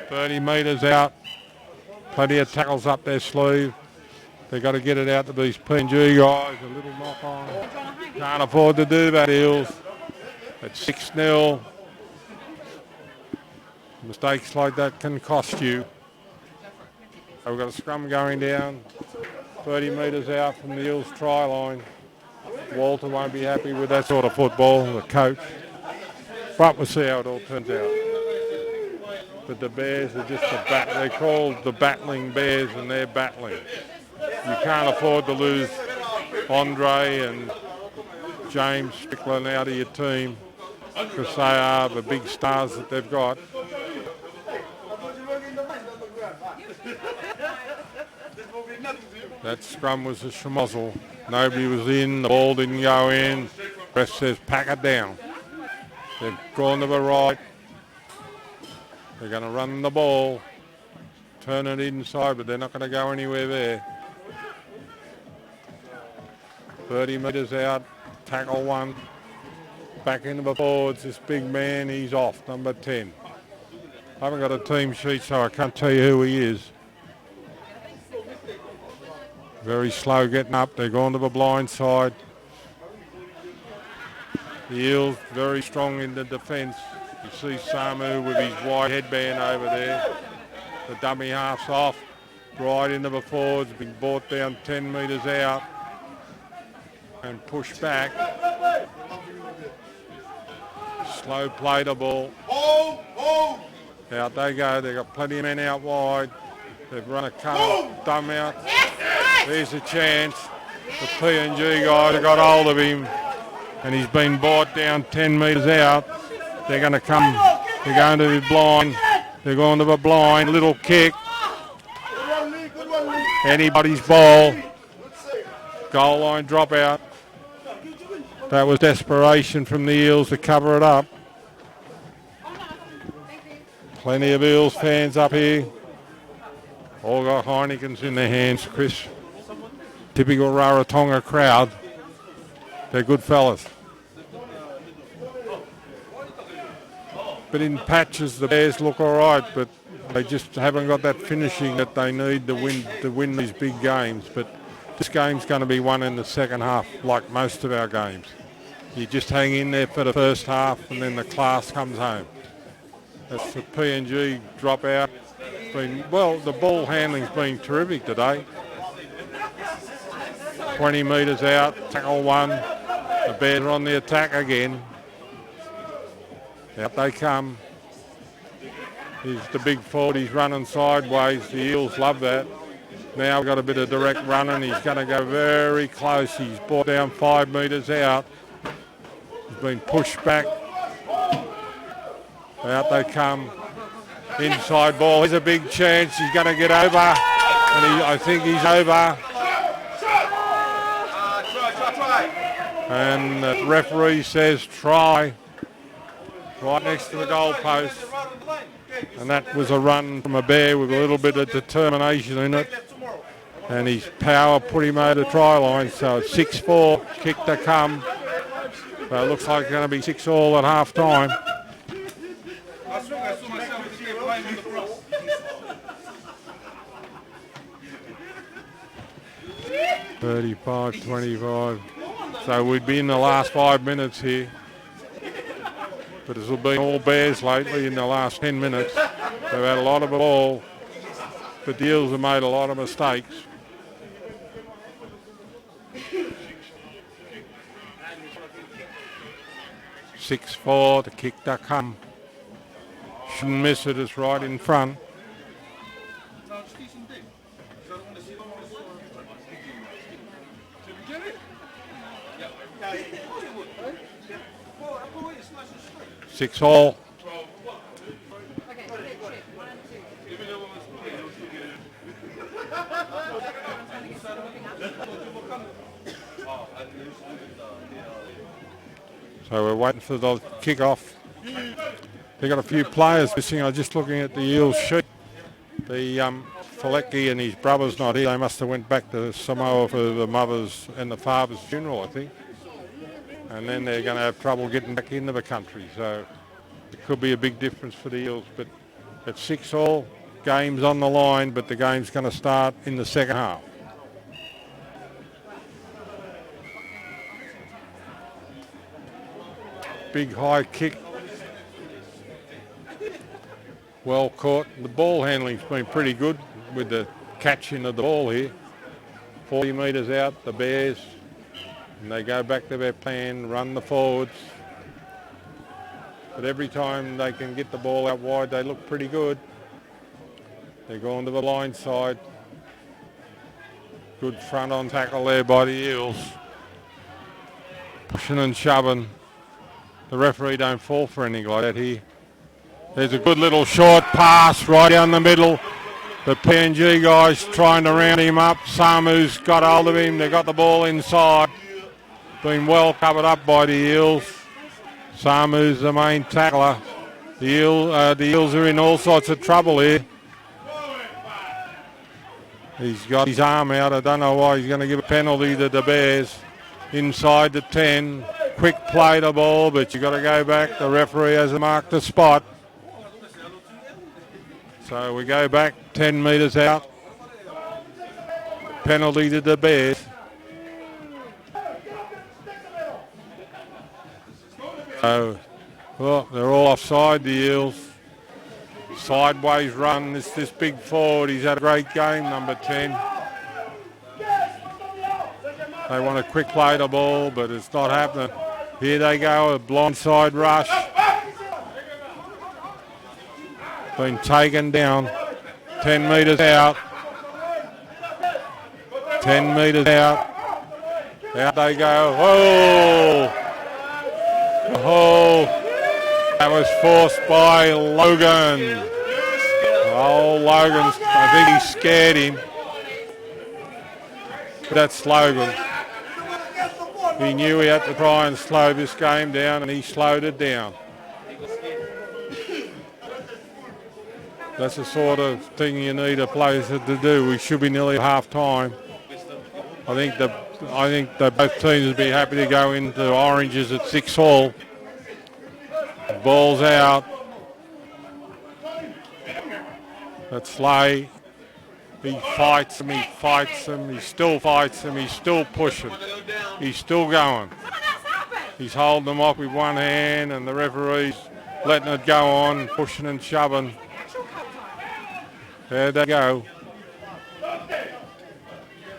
30 metres out. Plenty of tackles up their sleeve. They've got to get it out to these PNG guys. A little knock on. Can't afford to do that, Eels. It's 6-0. Mistakes like that can cost you. So we've got a scrum going down. 30 metres out from the Eels try line. Walter won't be happy with that sort of football, the coach. But we'll see how it all turns out. But the Bears are just they're called the battling Bears, and they're battling. You can't afford to lose Andre and James Strickland out of your team because they are the big stars that they've got. That scrum was a schmozzle. Nobody was in, the ball didn't go in. Ref says pack it down. They've gone to the right. They're going to run the ball, turn it inside, but they're not going to go anywhere there. 30 metres out, tackle one. Back into the forwards, this big man, he's off, number 10. I haven't got a team sheet, so I can't tell you who he is. Very slow getting up. They're going to the blind side. The Eels very strong in the defence. You see Samu with his wide headband over there. The dummy half's off. Right into the forwards. Been brought down 10 metres out and pushed back. Slow play the ball. Out they go. They've got plenty of men out wide. They've run a cut, dumb out. There's a chance. The PNG guys have got hold of him and he's been brought down 10 metres out. They're going to come, they're going to be blind. They're going to the blind, little kick. anybody's ball. Goal line dropout. That was desperation from the Eels to cover it up. Plenty of Eels fans up here. All got Heinekens in their hands, Chris. Typical Rarotonga crowd. They're good fellas. But in patches, the Bears look all right, but they just haven't got that finishing that they need to win these big games. But this game's going to be won in the second half, like most of our games. You just hang in there for the first half, and then the class comes home. That's the PNG dropout. The ball handling's been terrific today. 20 metres out, tackle one. The Bears are on the attack again. Out they come. He's the big forward. He's running sideways. The Eels love that. Now we've got a bit of direct running. He's going to go very close. He's brought down 5 metres out. He's been pushed back. Out they come. Inside ball. Here's a big chance. He's going to get over. And I think he's over. And the referee says try. Right next to the goal post. And that was a run from a Bear with a little bit of determination in it. And his power put him over the try line. So it's 6-4, kick to come. So it looks like it's going to be 6-all at half time. $35-25. So we'd be in the last 5 minutes here. But it's been all Bears lately in the last 10 minutes. They've had a lot of it all, but the Eels have made a lot of mistakes. $6-4 to kick to come. Shouldn't miss it, it's right in front. Six all. So we're waiting for the kick-off. They've got a few players missing. I was just looking at the Eels sheet. The Felecki and his brother's not here. They must have went back to Samoa for the mother's and the father's funeral, I think. And then they're going to have trouble getting back into the country. So it could be a big difference for the Eels. But at 6-all, game's on the line, but the game's going to start in the second half. Big high kick. Well caught. The ball handling's been pretty good with the catching of the ball here. 40 metres out, the Bears. And they go back to their plan, run the forwards. But every time they can get the ball out wide, they look pretty good. They're going to the line side. Good front on tackle there by the Eels. Pushing and shoving. The referee don't fall for anything like that here. There's a good little short pass right down the middle. The PNG guys trying to round him up. Samu's got hold of him. They got the ball inside. Been well covered up by the Eels. Samu's the main tackler. The Eels are in all sorts of trouble here. He's got his arm out. I don't know why he's going to give a penalty to the Bears. Inside the 10. Quick play the ball, but you've got to go back. The referee hasn't marked the spot. So we go back 10 metres out. Penalty to the Bears. So, well, they're all offside, the Eels. Sideways run, this big forward. He's had a great game, number 10. They want a quick play the ball, but it's not happening. Here they go, a blindside rush. Been taken down. 10 metres out. 10 metres out. Out they go. Oh! Oh! That was forced by Logan. Oh, Logan, I think he scared him. That's Logan. He knew he had to try and slow this game down, and he slowed it down. That's the sort of thing you need a player to do. We should be nearly half time. I think that both teams would be happy to go into Oranges at 6-all. Ball's out. That's Slay. He fights him, he still fights him, he's still pushing. He's still going. He's holding them off with one hand, and the referee's letting it go on, pushing and shoving. There they go.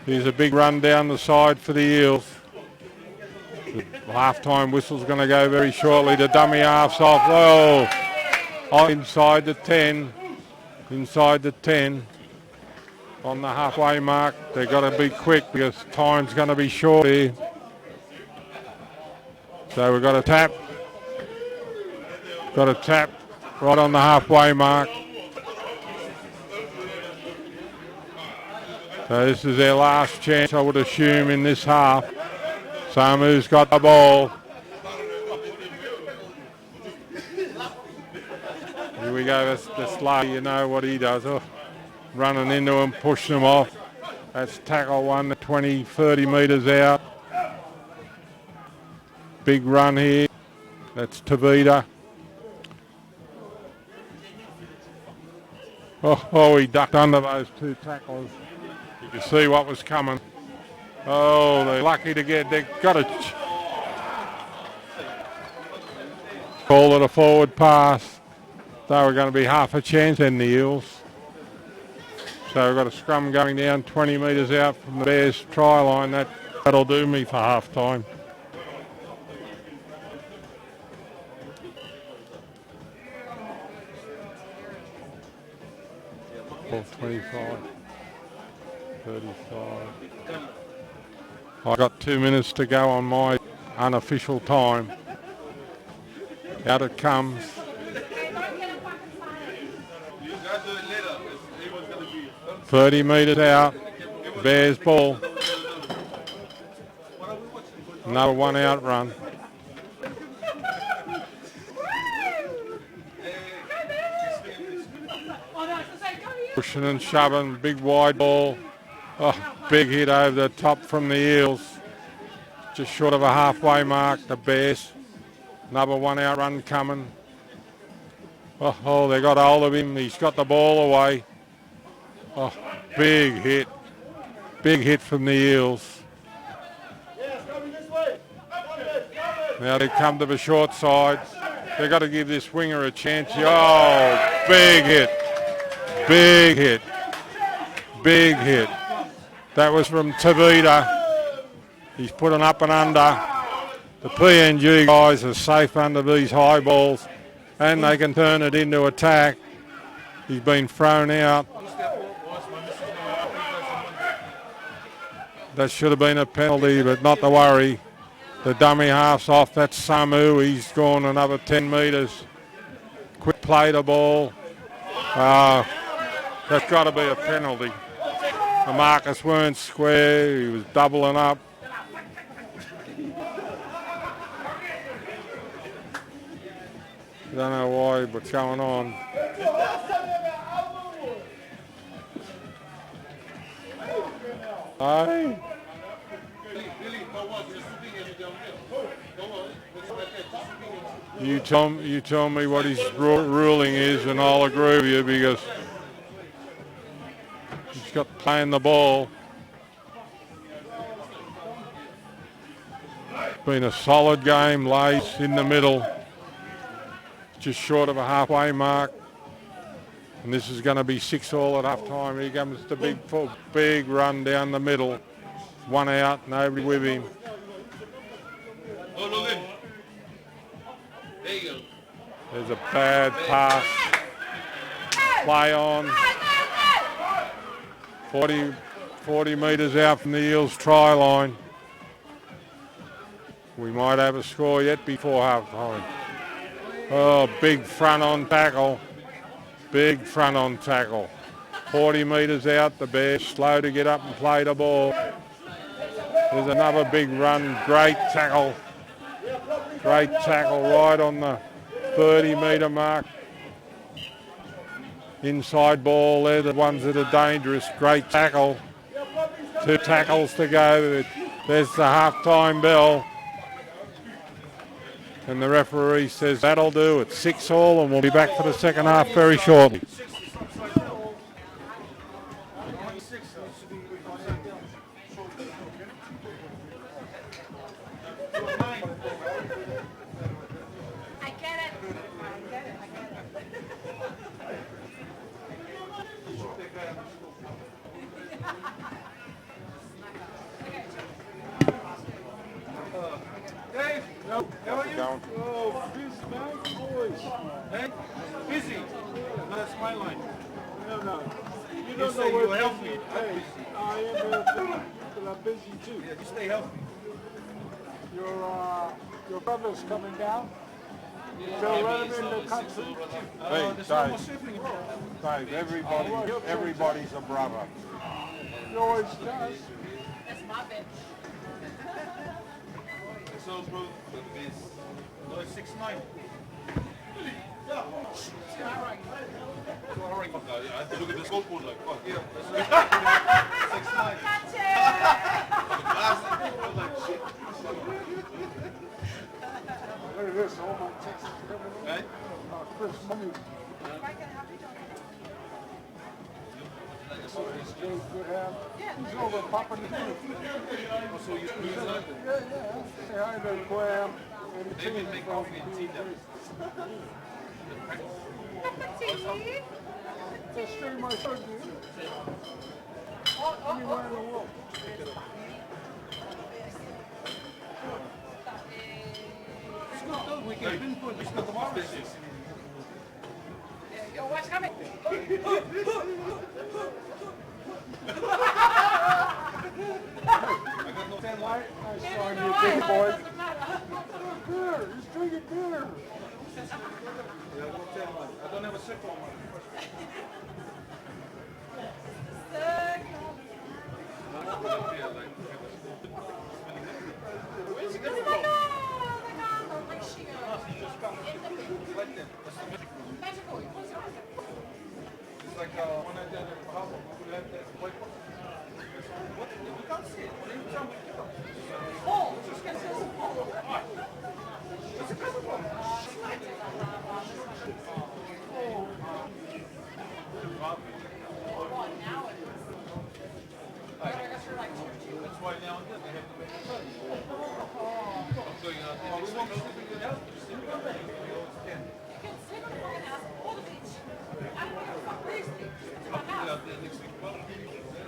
Here's a big run down the side for the Eels. The half-time whistle's going to go very shortly. The dummy half's off. Oh, inside the 10. Inside the 10. On the halfway mark. They've got to be quick because time's going to be short here. So we've got a tap. Got a tap right on the halfway mark. So this is their last chance, I would assume, in this half. Samu's got the ball. Here we go, that's Slay, you know what he does. Oh, running into him, pushing him off. That's tackle one, 20, 30 metres out. Big run here. That's Tavita. Oh, he ducked under those two tackles. You can see what was coming. Oh, they're lucky to get, they've got to call it a forward pass. They were going to be half a chance in the Eels. So we've got a scrum going down 20 metres out from the Bears try line. That'll do me for half time. Oh, 25, 35. I got 2 minutes to go on my unofficial time. Out it comes. $30 metres out. Bears ball. Another one out run. Pushing and shoving, big wide ball. Oh, big hit over the top from the Eels. Just short of a halfway mark, the Bears. Another one out run coming. Oh, they got hold of him. He's got the ball away. Oh, big hit. Big hit from the Eels. Now they come to the short side. They've got to give this winger a chance. Oh, big hit. Big hit. Big hit. That was from Tavita. He's put an up and under. The PNG guys are safe under these high balls, and they can turn it into attack. He's been thrown out. That should have been a penalty, but not to worry. The dummy half's off. That's Samu. He's gone another 10 metres. Quick play the ball. That's got to be a penalty. The markers weren't square. He was doubling up. Don't know why, what's going on. Hey. You tell me what his ruling is, and I'll agree with you, because he's got playing the ball. It's been a solid game. Lays in the middle, just short of a halfway mark. And this is going to be 6-all at half time. Here comes the big run down the middle. One out, nobody with him. There you go. There's a bad pass. Play on. 40 metres out from the Eels try line. We might have a score yet before half time. Oh, big front on tackle. Big front on tackle. 40 metres out, the Bears slow to get up and play the ball. There's another big run. Great tackle. Great tackle right on the 30-metre mark. Inside ball, they're the ones that are dangerous. Great tackle. 2 tackles to go. There's the half-time bell. And the referee says that'll do. It's 6-all, and we'll be back for the second half very shortly. That's my line. No. You don't know where healthy. Hey, I am healthy, but I'm busy too. Yeah, you stay healthy. Your brother's coming down. So let him in the country. Hey, Dave, everybody's a brother. He always does. That's my bitch. So, bro, no, it's 6'9". Yeah. I have to look at the scoreboard like, fuck, yeah. 6'9". Look at this, all my texts coming in. Right? Chris Money. He's over Papa New. So you yeah. Say hi to Graham. Maybe make coffee and tea now. Just straight my shirt, dude. Anywhere in the world. We can pinpoint this to tomorrow. Yo, what's coming? I got no 10 light. I saw you, big boy. Beer. He's drinking beer. Yeah, I got no 10 light. I don't have a sick on mine. It's like when I did it in Pablo, we had that white book. What? We can't see it. What are you telling me? Oh, just gonna say some oh. It's a customer. That's why now and then they have to make a cut. I'm going out there. We won't sleep in good health. We always can. You can sleep on the fucking house or the beach. I don't know what the fuck where you sleep. It's in my I'll be house. out there next week. Well,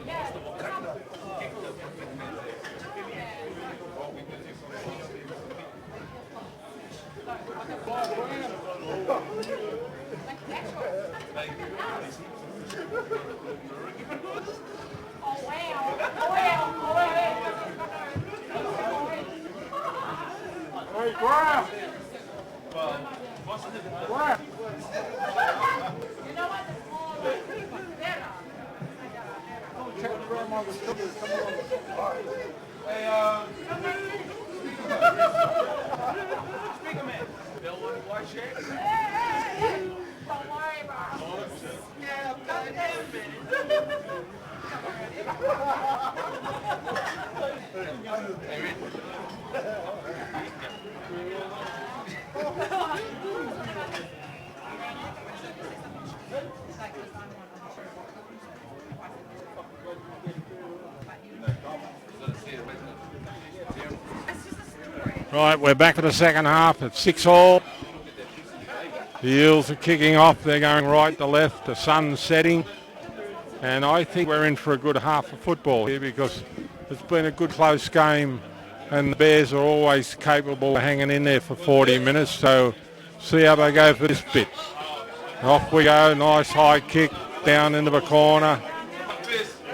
Yeah, it's not. Oh wow. Hey, Graham! Graham! You know what? Better. Don't check grandmother's sugar. Come on. Hey, speaker man. Bill, white shirt? Don't worry about it. Yeah, goddamn man. Right, we're back for the second half at 6-all. The Eels are kicking off. They're going right to left. The sun's setting. And I think we're in for a good half of football here because it's been a good close game and the Bears are always capable of hanging in there for 40 minutes. So see how they go for this bit. Off we go. Nice high kick down into the corner.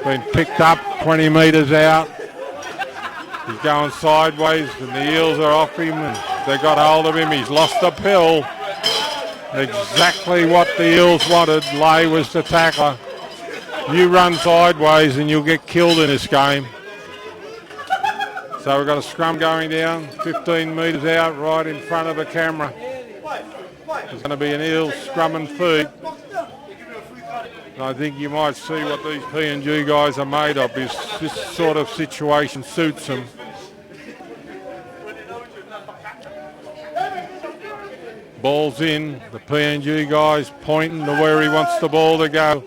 Been picked up 20 metres out. He's going sideways and the Eels are off him and they got hold of him. He's lost the pill. Exactly what the Eels wanted. Lay was the tackler. You run sideways and you'll get killed in this game. So we've got a scrum going down, 15 metres out, right in front of the camera. There's going to be an Eels scrum and feed. And I think you might see what these PNG guys are made of. This sort of situation suits them. Ball's in, the PNG guy's pointing to where he wants the ball to go.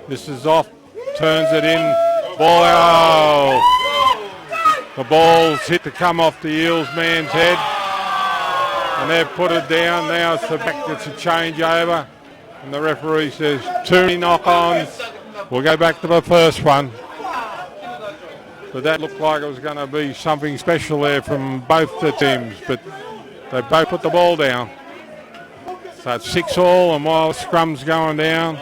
This is off, turns it in, ball out. The ball's hit to come off the Eels man's head. And they've put it down. Now it's the back, it's a changeover. And the referee says, 2 knock-ons. We'll go back to the first one. But that looked like it was going to be something special there from both the teams. But they both put the ball down. So it's 6-all, and while scrum's going down,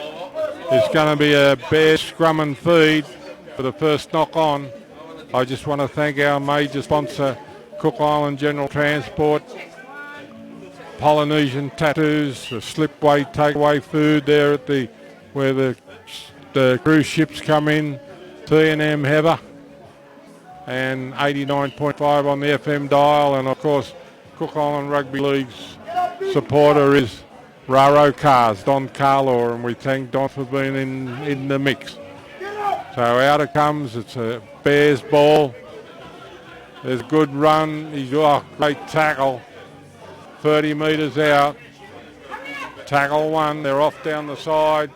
there's going to be a Bears scrum and feed for the first knock-on. I just want to thank our major sponsor, Cook Island General Transport, Polynesian Tattoos, the slipway takeaway food there at where the cruise ships come in, T&M Heather, and 89.5 on the FM dial, and of course Cook Island Rugby League's supporter is Raro Cars, Don Carlaw, and we thank Don for being in the mix. So out it comes, it's a Bears ball. There's a good run, he's great tackle, 30 metres out. Tackle one, they're off down the side.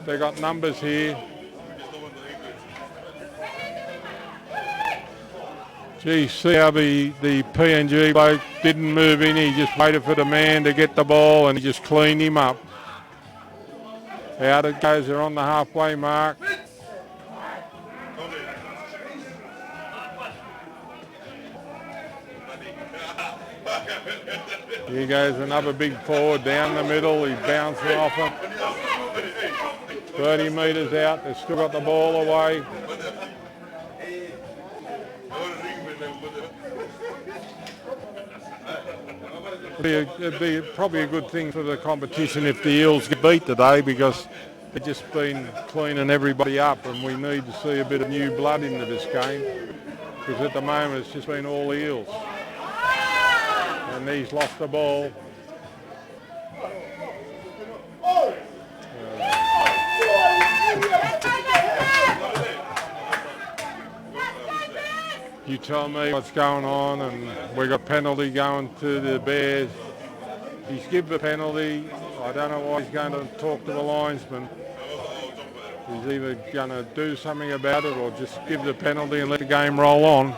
They've got numbers here. Gee, see how the PNG bloke didn't move in. He just waited for the man to get the ball and he just cleaned him up. Out it goes. They're on the halfway mark. Here goes another big forward down the middle. He's bouncing off him. 30 metres out. They've still got the ball away. It'd be probably a good thing for the competition if the Eels get beat today, because they've just been cleaning everybody up, and we need to see a bit of new blood into this game, because at the moment it's just been all Eels. And he's lost the ball. You tell me what's going on, and we got penalty going to the Bears. He's given the penalty. I don't know why he's going to talk to the linesman. He's either going to do something about it or just give the penalty and let the game roll on.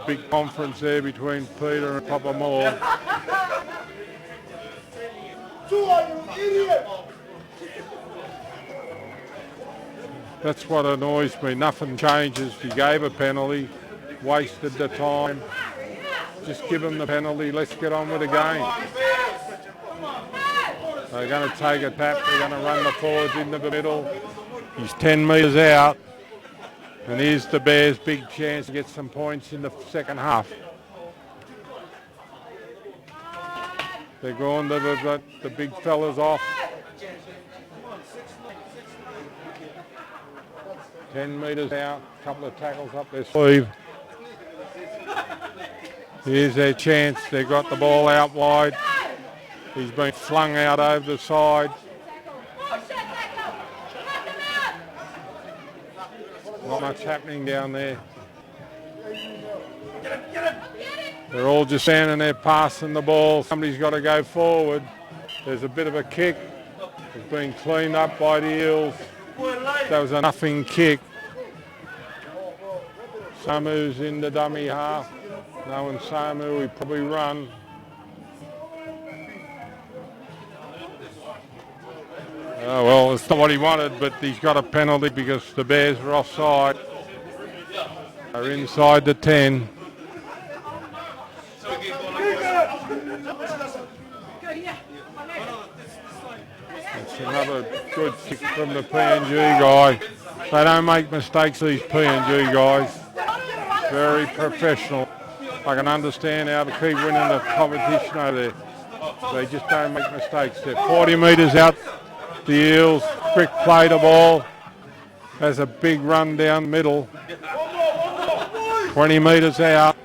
Big conference there between Peter and Papa Moore. That's what annoys me. Nothing changes. He gave a penalty, wasted the time. Just give him the penalty. Let's get on with the game. They're going to take a tap. They're going to run the forwards into the middle. He's 10 metres out. And here's the Bears' big chance to get some points in the second half. They're going to the big fellas off. 10 metres out, a couple of tackles up their sleeve. Here's their chance. They've got the ball out wide. He's been flung out over the side. Not much happening down there. They're all just standing there passing the ball. Somebody's got to go forward. There's a bit of a kick. It's been cleaned up by the Eels. That was a nothing kick. Samu's in the dummy half. Knowing Samu, he probably run. Oh, well, it's not what he wanted, but he's got a penalty because the Bears are offside. They're inside the 10. It's another good kick from the PNG guy. They don't make mistakes, these PNG guys. Very professional. I can understand how to keep winning the competition over there. They just don't make mistakes. They're 40 metres out. The Eels, quick play the ball. Has a big run down middle. 20 metres out.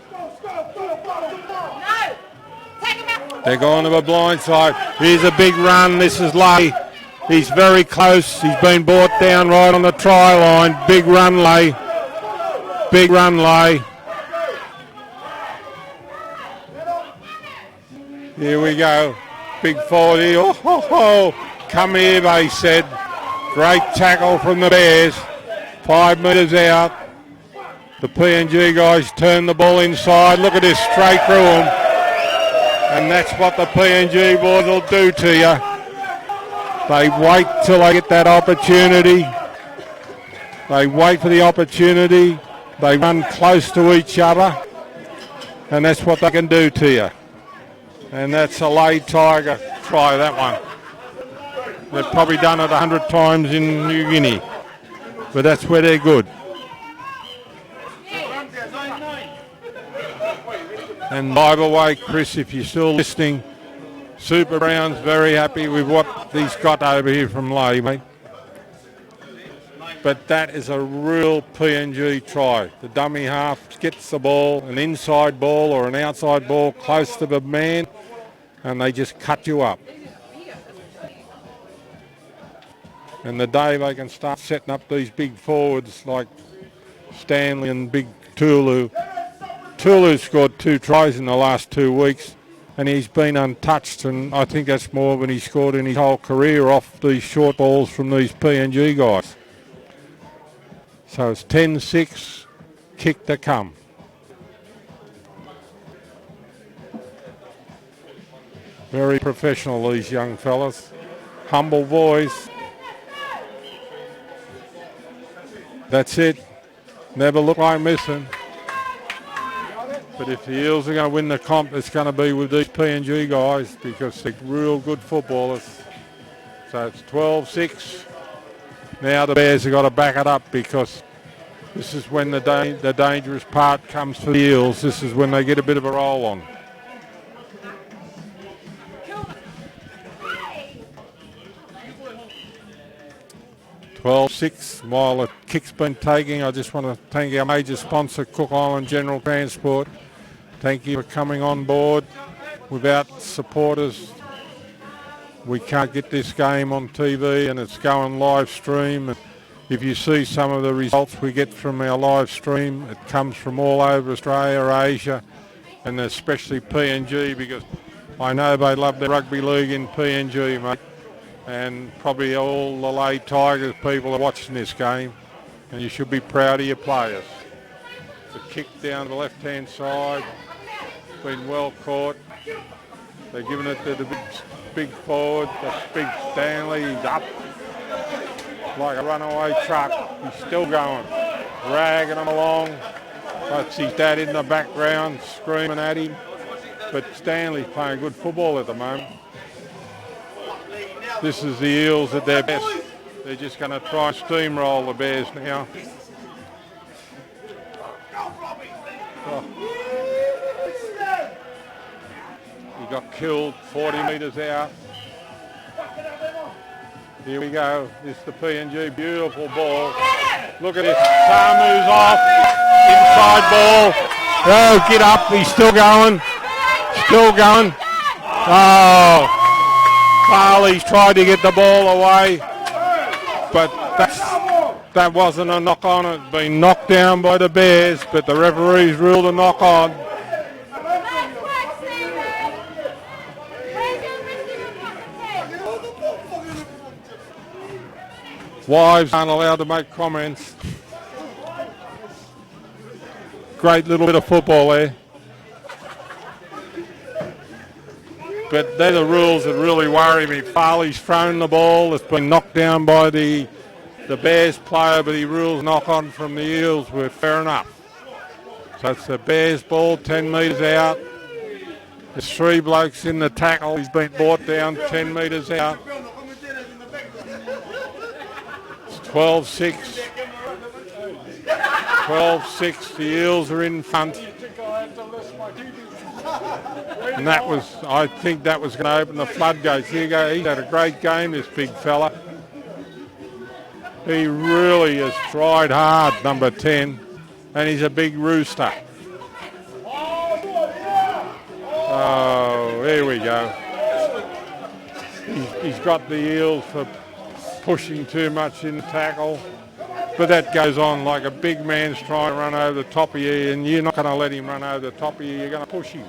They're going to the blind side. Here's a big run. This is Lay. He's very close. He's been brought down right on the try line. Big run, Lay. Big run, Lay. Here we go. Big forward here. Oh, ho, ho. Come here, they said. Great tackle from the Bears. 5 metres out. The PNG guys turn the ball inside. Look at this, straight through them. And that's what the PNG boys will do to you. They wait till they get that opportunity. They wait for the opportunity. They run close to each other. And that's what they can do to you. And that's a Lay Tiger try, that one. They've probably done it 100 times in New Guinea. But that's where they're good. And by the way, Chris, if you're still listening, Super Brown's very happy with what he's got over here from Lay, mate. But that is a real PNG try. The dummy half gets the ball, an inside ball or an outside ball close to the man, and they just cut you up. And the day they can start setting up these big forwards like Stanley and Big Tulu. Tulu scored 2 tries in the last 2 weeks, and he's been untouched, and I think that's more than he scored in his whole career off these short balls from these PNG guys. So it's 10-6, kick to come. Very professional, these young fellas. Humble boys. That's it. Never look like missing. But if the Eels are going to win the comp, it's going to be with these PNG guys because they're real good footballers. So it's 12-6. Now the Bears have got to back it up because this is when the dangerous part comes for the Eels. This is when they get a bit of a roll on. Well, 6 while the kick's been taking. I just want to thank our major sponsor, Cook Island General Transport. Thank you for coming on board. Without supporters, we can't get this game on TV, and it's going live stream. And if you see some of the results we get from our live stream, it comes from all over Australia, Asia, and especially PNG, because I know they love the rugby league in PNG, mate. And probably all the Lay Tigers people are watching this game, and you should be proud of your players. The kick down the left-hand side, been well caught. They're giving it to the big forward, the big Stanley. He's up like a runaway truck. He's still going, dragging him along. That's his dad in the background screaming at him. But Stanley's playing good football at the moment. This is the Eels at their best. They're just going to try and steamroll the Bears now. Oh. He got killed 40 metres out. Here we go. This is the PNG. Beautiful ball. Look at this. Samu's off. Inside ball. Oh, get up. He's still going. Still going. Oh. Farley's tried to get the ball away, but that wasn't a knock on. It's been knocked down by the Bears, but the referees ruled a knock on. Wives aren't allowed to make comments. Great little bit of football there. But they're the rules that really worry me. Farley's thrown the ball. It's been knocked down by the Bears player, but he rules knock on from the Eels. We're fair enough. So it's the Bears ball, 10 metres out. There's 3 blokes in the tackle. He's been brought down 10 metres out. It's 12-6. 12-6. The Eels are in front. And that was, I think that was going to open the floodgates. Here you go. He's had a great game, this big fella. He really has tried hard, number 10. and he's a big rooster. Oh, here we go. He's got the Eels for pushing too much in tackle. But that goes on like a big man's trying to run over the top of you, and you're not going to let him run over the top of you. You're going to push him.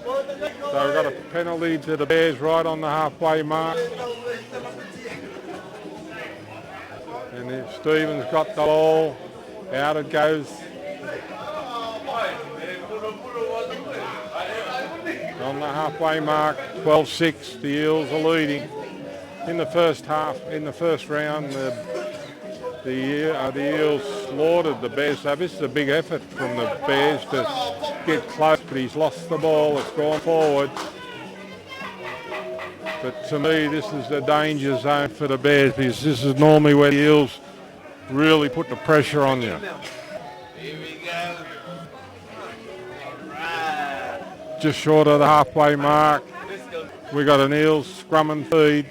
So we've got a penalty to the Bears right on the halfway mark. And if Stephen's got the ball, out it goes. On the halfway mark, 12-6, the Eels are leading. In the first half, in the first round, the Eels slaughtered the Bears. So this is a big effort from the Bears to get close, but he's lost the ball. It's gone forward. But to me, this is the danger zone for the Bears, because this is normally where the Eels really put the pressure on you. Here we go. Just short of the halfway mark. We got an Eels scrum and feed.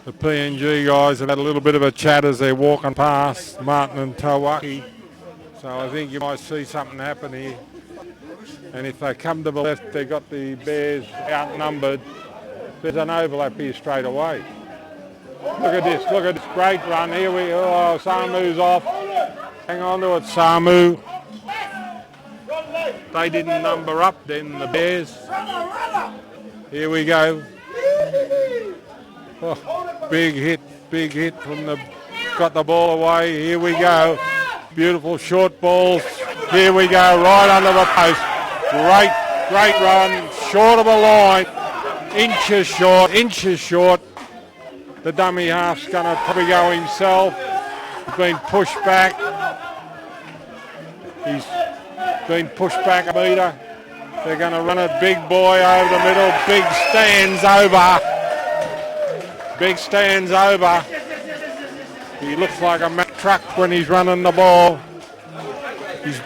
The PNG guys have had a little bit of a chat as they're walking past Martin and Tawaki. So I think you might see something happen here. And if they come to the left, they've got the Bears outnumbered. There's an overlap here straight away. Look at this great run. Here Samu's off. Hang on to it, Samu. They didn't number up then, the Bears. Here we go. Oh, big hit from the, got the ball away. Here we go. Beautiful short balls. Here we go, right under the post. Great run, short of a line. Inches short. The dummy half's going to probably go himself. He's been pushed back. He's been pushed back a metre. They're going to run it, big boy over the middle. Big stands over. He looks like a Mack truck when he's running the ball. His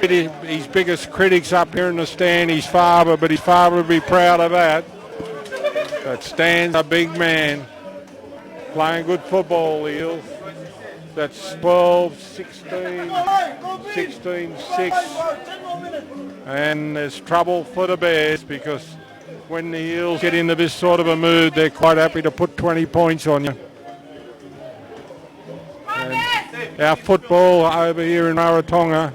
biggest critics up here in the stand, his father, but his father would be proud of that. But Stan's a big man. Playing good football, the Eels. That's 16-6. And there's trouble for the Bears, because when the Eels get into this sort of a mood, they're quite happy to put 20 points on you. And our football over here in Rarotonga,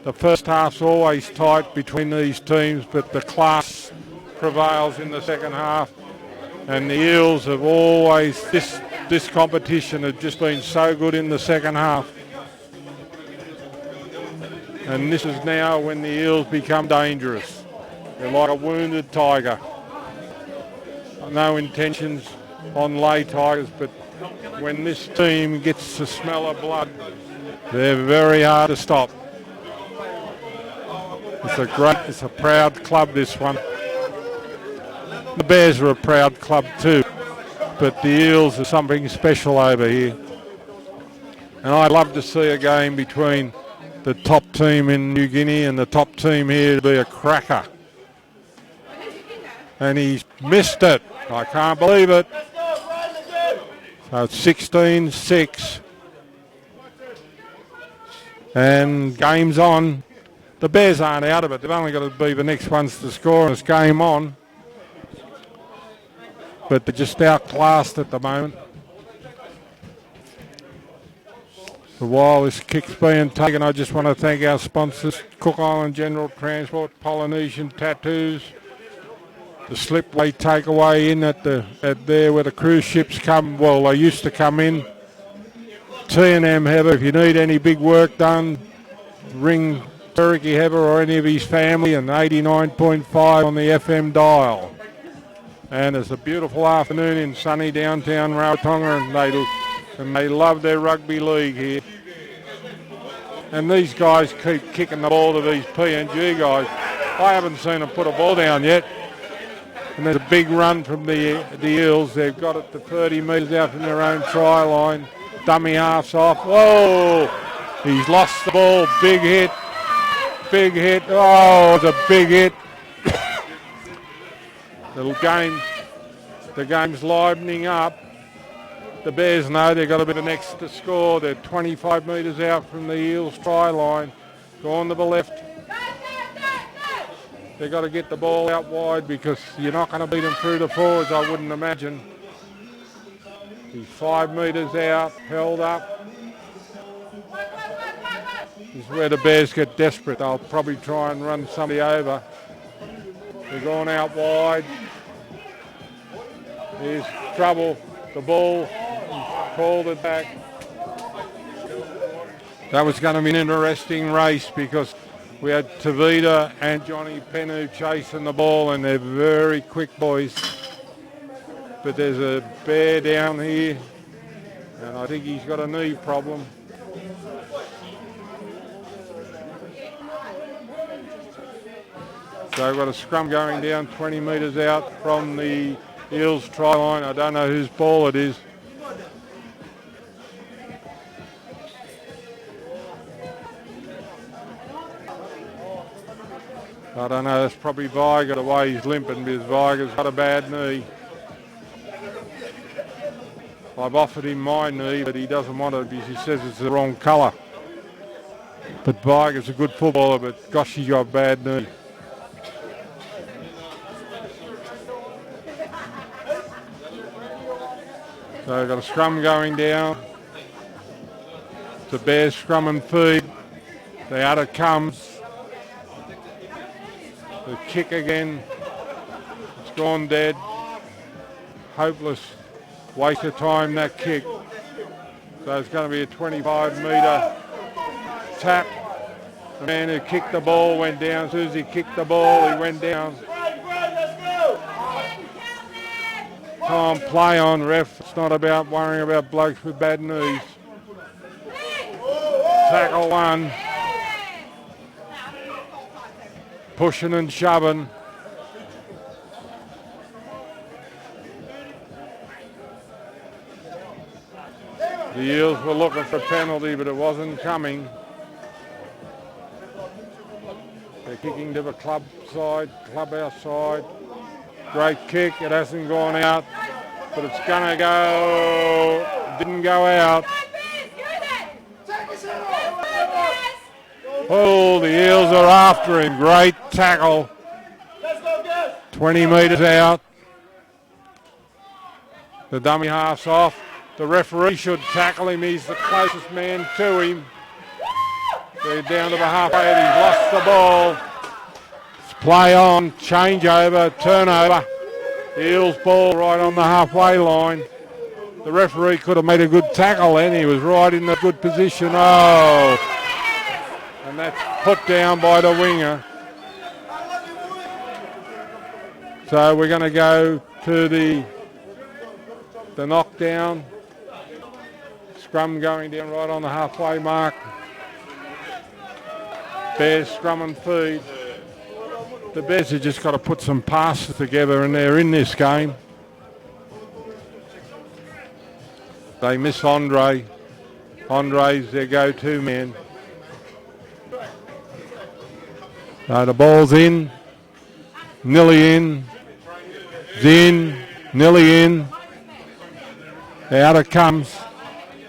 the first half's always tight between these teams, but the class prevails in the second half. And the Eels have always, this competition has just been so good in the second half. And this is now when the Eels become dangerous. They're like a wounded tiger. No intentions on lay tigers, but when this team gets the smell of blood, they're very hard to stop. It's a proud club, this one. The Bears are a proud club too, but the Eels are something special over here. And I'd love to see a game between the top team in New Guinea and the top team here to be a cracker. And he's missed it. I can't believe it. So it's 16-6. And game's on. The Bears aren't out of it. They've only got to be the next ones to score, and it's game on. But they're just outclassed at the moment. So while this kick's being taken, I just want to thank our sponsors, Cook Island General Transport, Polynesian Tattoos, the slipway takeaway in at there where the cruise ships come. Well, they used to come in. T&M Heather, if you need any big work done, ring Turkey Heather or any of his family, and 89.5 on the FM dial. And it's a beautiful afternoon in sunny downtown Rarotonga, and they love their rugby league here. And these guys keep kicking the ball to these PNG guys. I haven't seen them put a ball down yet. And there's a big run from the Eels. They've got it to 30 metres out from their own try line. Dummy half's off. Whoa! He's lost the ball. Big hit. Oh, it's a big hit. The game The game's livening up. The Bears know they've got a bit of next to score. They're 25 metres out from the Eels try line. Go on to the left. They've got to get the ball out wide because you're not going to beat them through the forwards, I wouldn't imagine. He's 5 metres out, held up. This is where the Bears get desperate. They'll probably try and run somebody over. They're going out wide. Here's trouble. The ball, called it back. That was going to be an interesting race because we had Tavita and Johnny Penu chasing the ball, and they're very quick boys. But there's a bear down here, and I think he's got a knee problem. So we've got a scrum going down 20 metres out from the Eels try line. I don't know whose ball it is. I don't know, that's probably Viger, the way he's limping, because Viger's got a bad knee. I've offered him my knee, but he doesn't want it because he says it's the wrong colour. But Viger's a good footballer, but gosh, he's got a bad knee. So we've got a scrum going down. The Bears scrum and feed. The other comes. The kick again. It's gone dead. Hopeless. Waste of time, that kick. So it's going to be a 25-metre tap. The man who kicked the ball went down. As soon as he kicked the ball, he went down. Time play on, ref. It's not about worrying about blokes with bad knees. Tackle one. Pushing and shoving. The Eels were looking for a penalty, but it wasn't coming. They're kicking to the clubhouse side. Great kick, it hasn't gone out, but it's gonna go, didn't go out. Oh, the Eels are after him, great tackle. 20 metres out. The dummy half's off. The referee should tackle him, he's the closest man to him. They're down to the halfway, he's lost the ball. Play on, change over, turnover. Eels ball right on the halfway line. The referee could have made a good tackle then. He was right in a good position. Oh! And that's put down by the winger. So we're going to go to the knockdown. Scrum going down right on the halfway mark. Bears scrum and feed. The Bears have just got to put some passes together and they're in this game. They miss Andre. Andre's their go-to man. So the ball's in. Nearly in. It's in. Nearly in. Out it comes.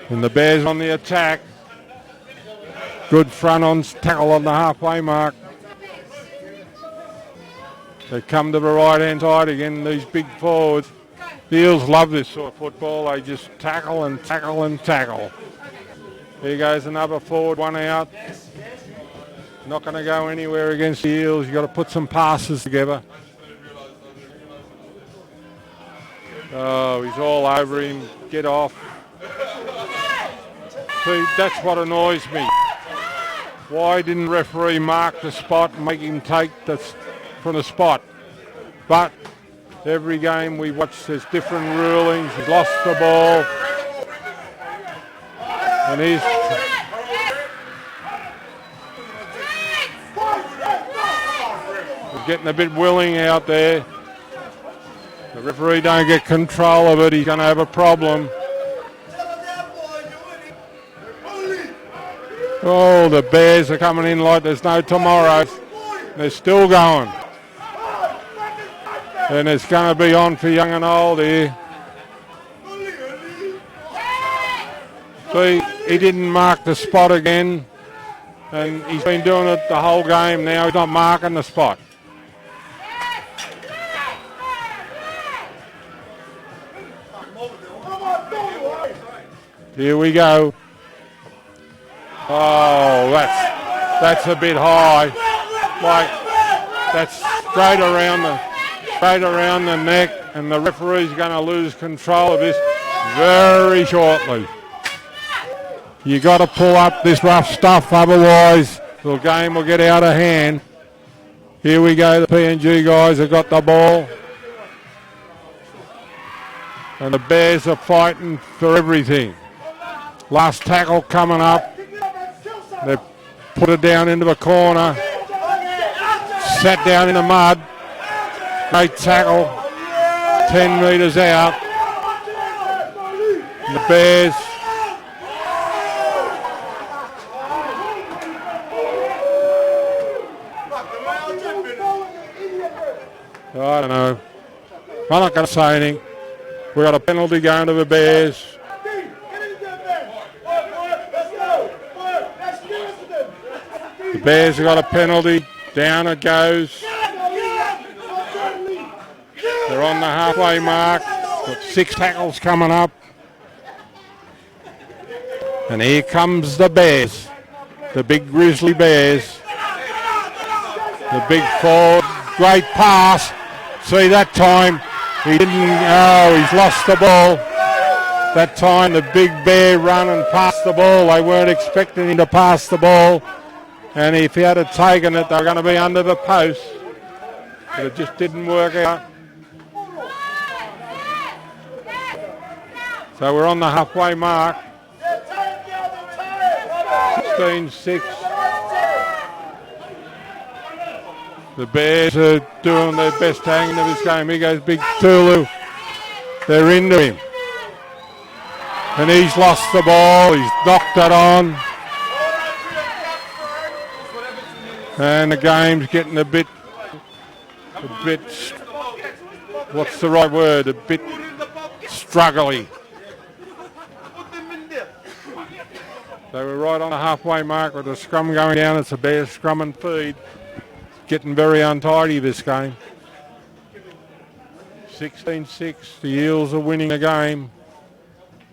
And the Bears on the attack. Good front on tackle on the halfway mark. They come to the right-hand side again, these big forwards. The Eels love this sort of football. They just tackle and tackle and tackle. Here goes another forward, one out. Not going to go anywhere against the Eels. You've got to put some passes together. Oh, he's all over him. Get off. See, that's what annoys me. Why didn't the referee mark the spot and make him take this from the spot? But every game we watch, there's different rulings. He's lost the ball. And he's getting a bit willing out there. The referee don't get control of it, he's going to have a problem. Oh, the Bears are coming in like there's no tomorrow. They're still going. And it's going to be on for young and old here. See, he didn't mark the spot again. And he's been doing it the whole game now. He's not marking the spot. Here we go. Oh, that's a bit high. Like that's straight around the neck, and the referee's going to lose control of this very shortly. You got to pull up this rough stuff, otherwise the game will get out of hand. Here we go. The PNG guys have got the ball, and the Bears are fighting for everything. Last tackle coming up. They put it down into the corner. Sat down in the mud. Great tackle. 10 metres out. And the Bears. I don't know. I'm not going to say anything. We got a penalty going to the Bears. The Bears have got a penalty. Down it goes. They're on the halfway mark. Got 6 tackles coming up. And here comes the Bears. The big Grizzly Bears. The big forward. Great pass. See that time. He didn't. Oh, he's lost the ball. That time the big Bear run and passed the ball. They weren't expecting him to pass the ball. And if he had taken it, they were going to be under the post. But it just didn't work out. So we're on the halfway mark. 16-6. The Bears are doing their best hanging of this game. Here goes Big Tulu. They're into him. And he's lost the ball. He's knocked it on. And the game's getting a bit, what's the right word? A bit struggly. So we're right on the halfway mark with the scrum going down. It's a Bears scrum and feed. Getting very untidy this game. 16-6. The Eels are winning the game.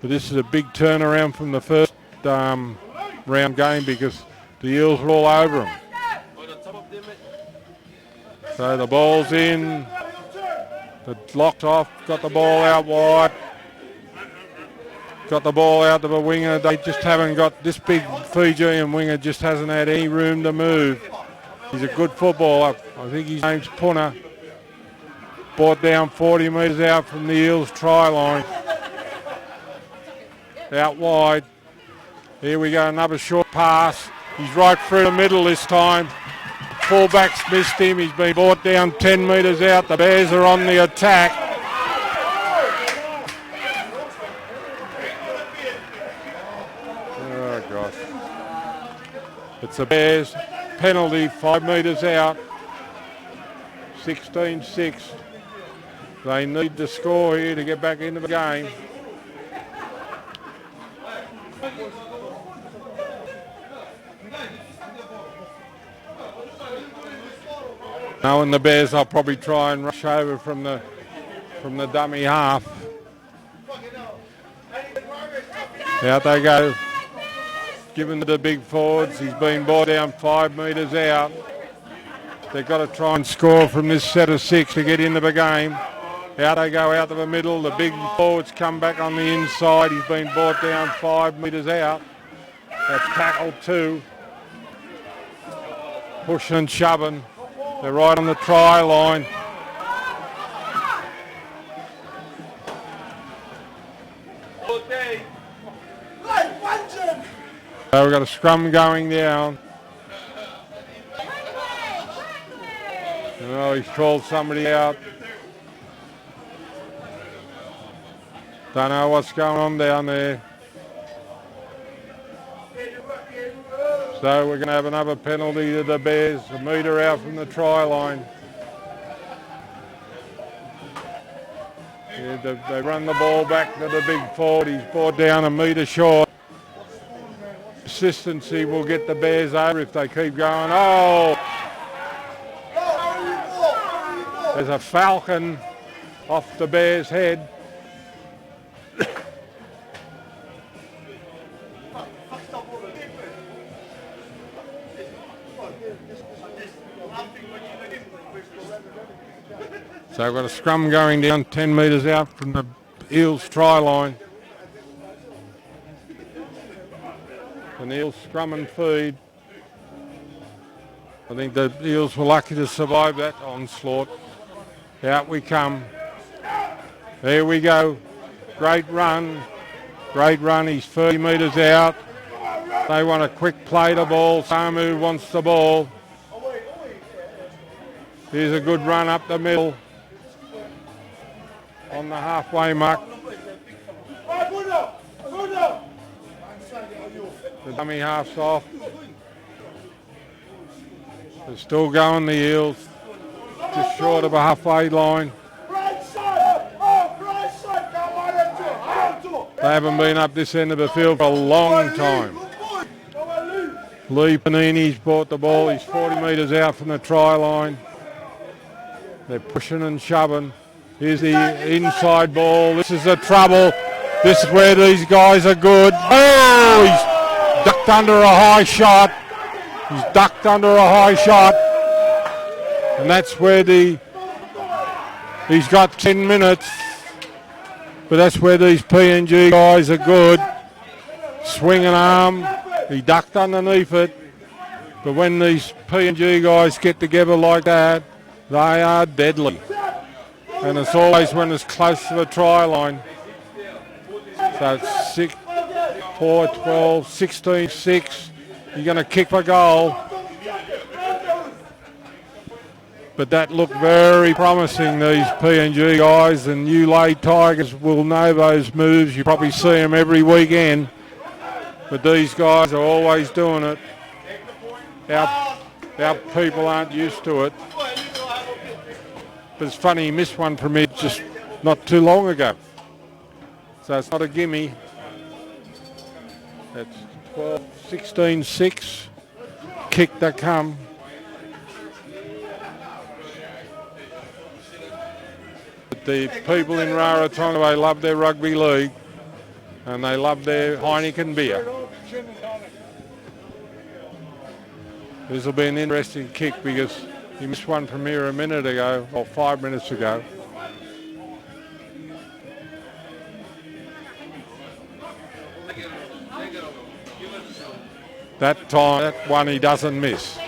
But this is a big turnaround from the first round game because the Eels were all over them. So the ball's in. The locked off. Got the ball out wide. Got the ball out to the winger. They just haven't got, this big Fijian winger just hasn't had any room to move. He's a good footballer. I think his name's Punna. Brought down 40 metres out from the Eels try line. Out wide. Here we go, another short pass. He's right through the middle this time. Fullback's missed him. He's been brought down 10 metres out. The Bears are on the attack. Oh, gosh. It's the Bears. Penalty, 5 metres out. 16-6. They need to score here to get back into the game. Knowing the Bears, I'll probably try and rush over from the dummy half. Out they go. Given to the big forwards. He's been brought down 5 metres out. They've got to try and score from this set of 6 to get into the game. Out they go out to the middle. The big forwards come back on the inside. He's been brought down 5 metres out. That's tackle 2. Pushing and shoving. They're right on the try line. So we've got a scrum going down. Oh, he's called somebody out. Don't know what's going on down there. So we're going to have another penalty to the Bears, a metre out from the try line. They run the ball back to the big forward. He's brought down a metre short. Consistency will get the Bears over if they keep going. Oh! There's a falcon off the Bears' head. So we've got a scrum going down 10 metres out from the Eels try line. And the Eels scrum and feed. I think the Eels were lucky to survive that onslaught. Out we come. There we go. Great run. Great run. He's 30 metres out. They want a quick play to ball. Samu wants the ball. Here's a good run up the middle. On the halfway mark. The dummy half's off. They're still going, the Eels. Just short of a halfway line. They haven't been up this end of the field for a long time. Lee Panini's brought the ball. He's 40 metres out from the try line. They're pushing and shoving. Here's the inside ball. This is the trouble. This is where these guys are good. Oh, he's ducked under a high shot. He's ducked under a high shot. And that's where he's got 10 minutes. But that's where these PNG guys are good. Swing an arm. He ducked underneath it. But when these PNG guys get together like that, they are deadly. And it's always when it's close to the try line. So it's 6, 4, 12, 16, 6. You're going to kick for goal. But that looked very promising, these PNG guys, and you lay Tigers will know those moves. You probably see them every weekend. But these guys are always doing it. Our people aren't used to it. But it's funny, he missed one from it just not too long ago. So it's not a gimme. It's 12, 16, 6. Kick to come. But the people in Rarotonga, they love their rugby league and they love their Heineken beer. This will be an interesting kick because he missed one from here a minute ago, or 5 minutes ago. That time, that one he doesn't miss.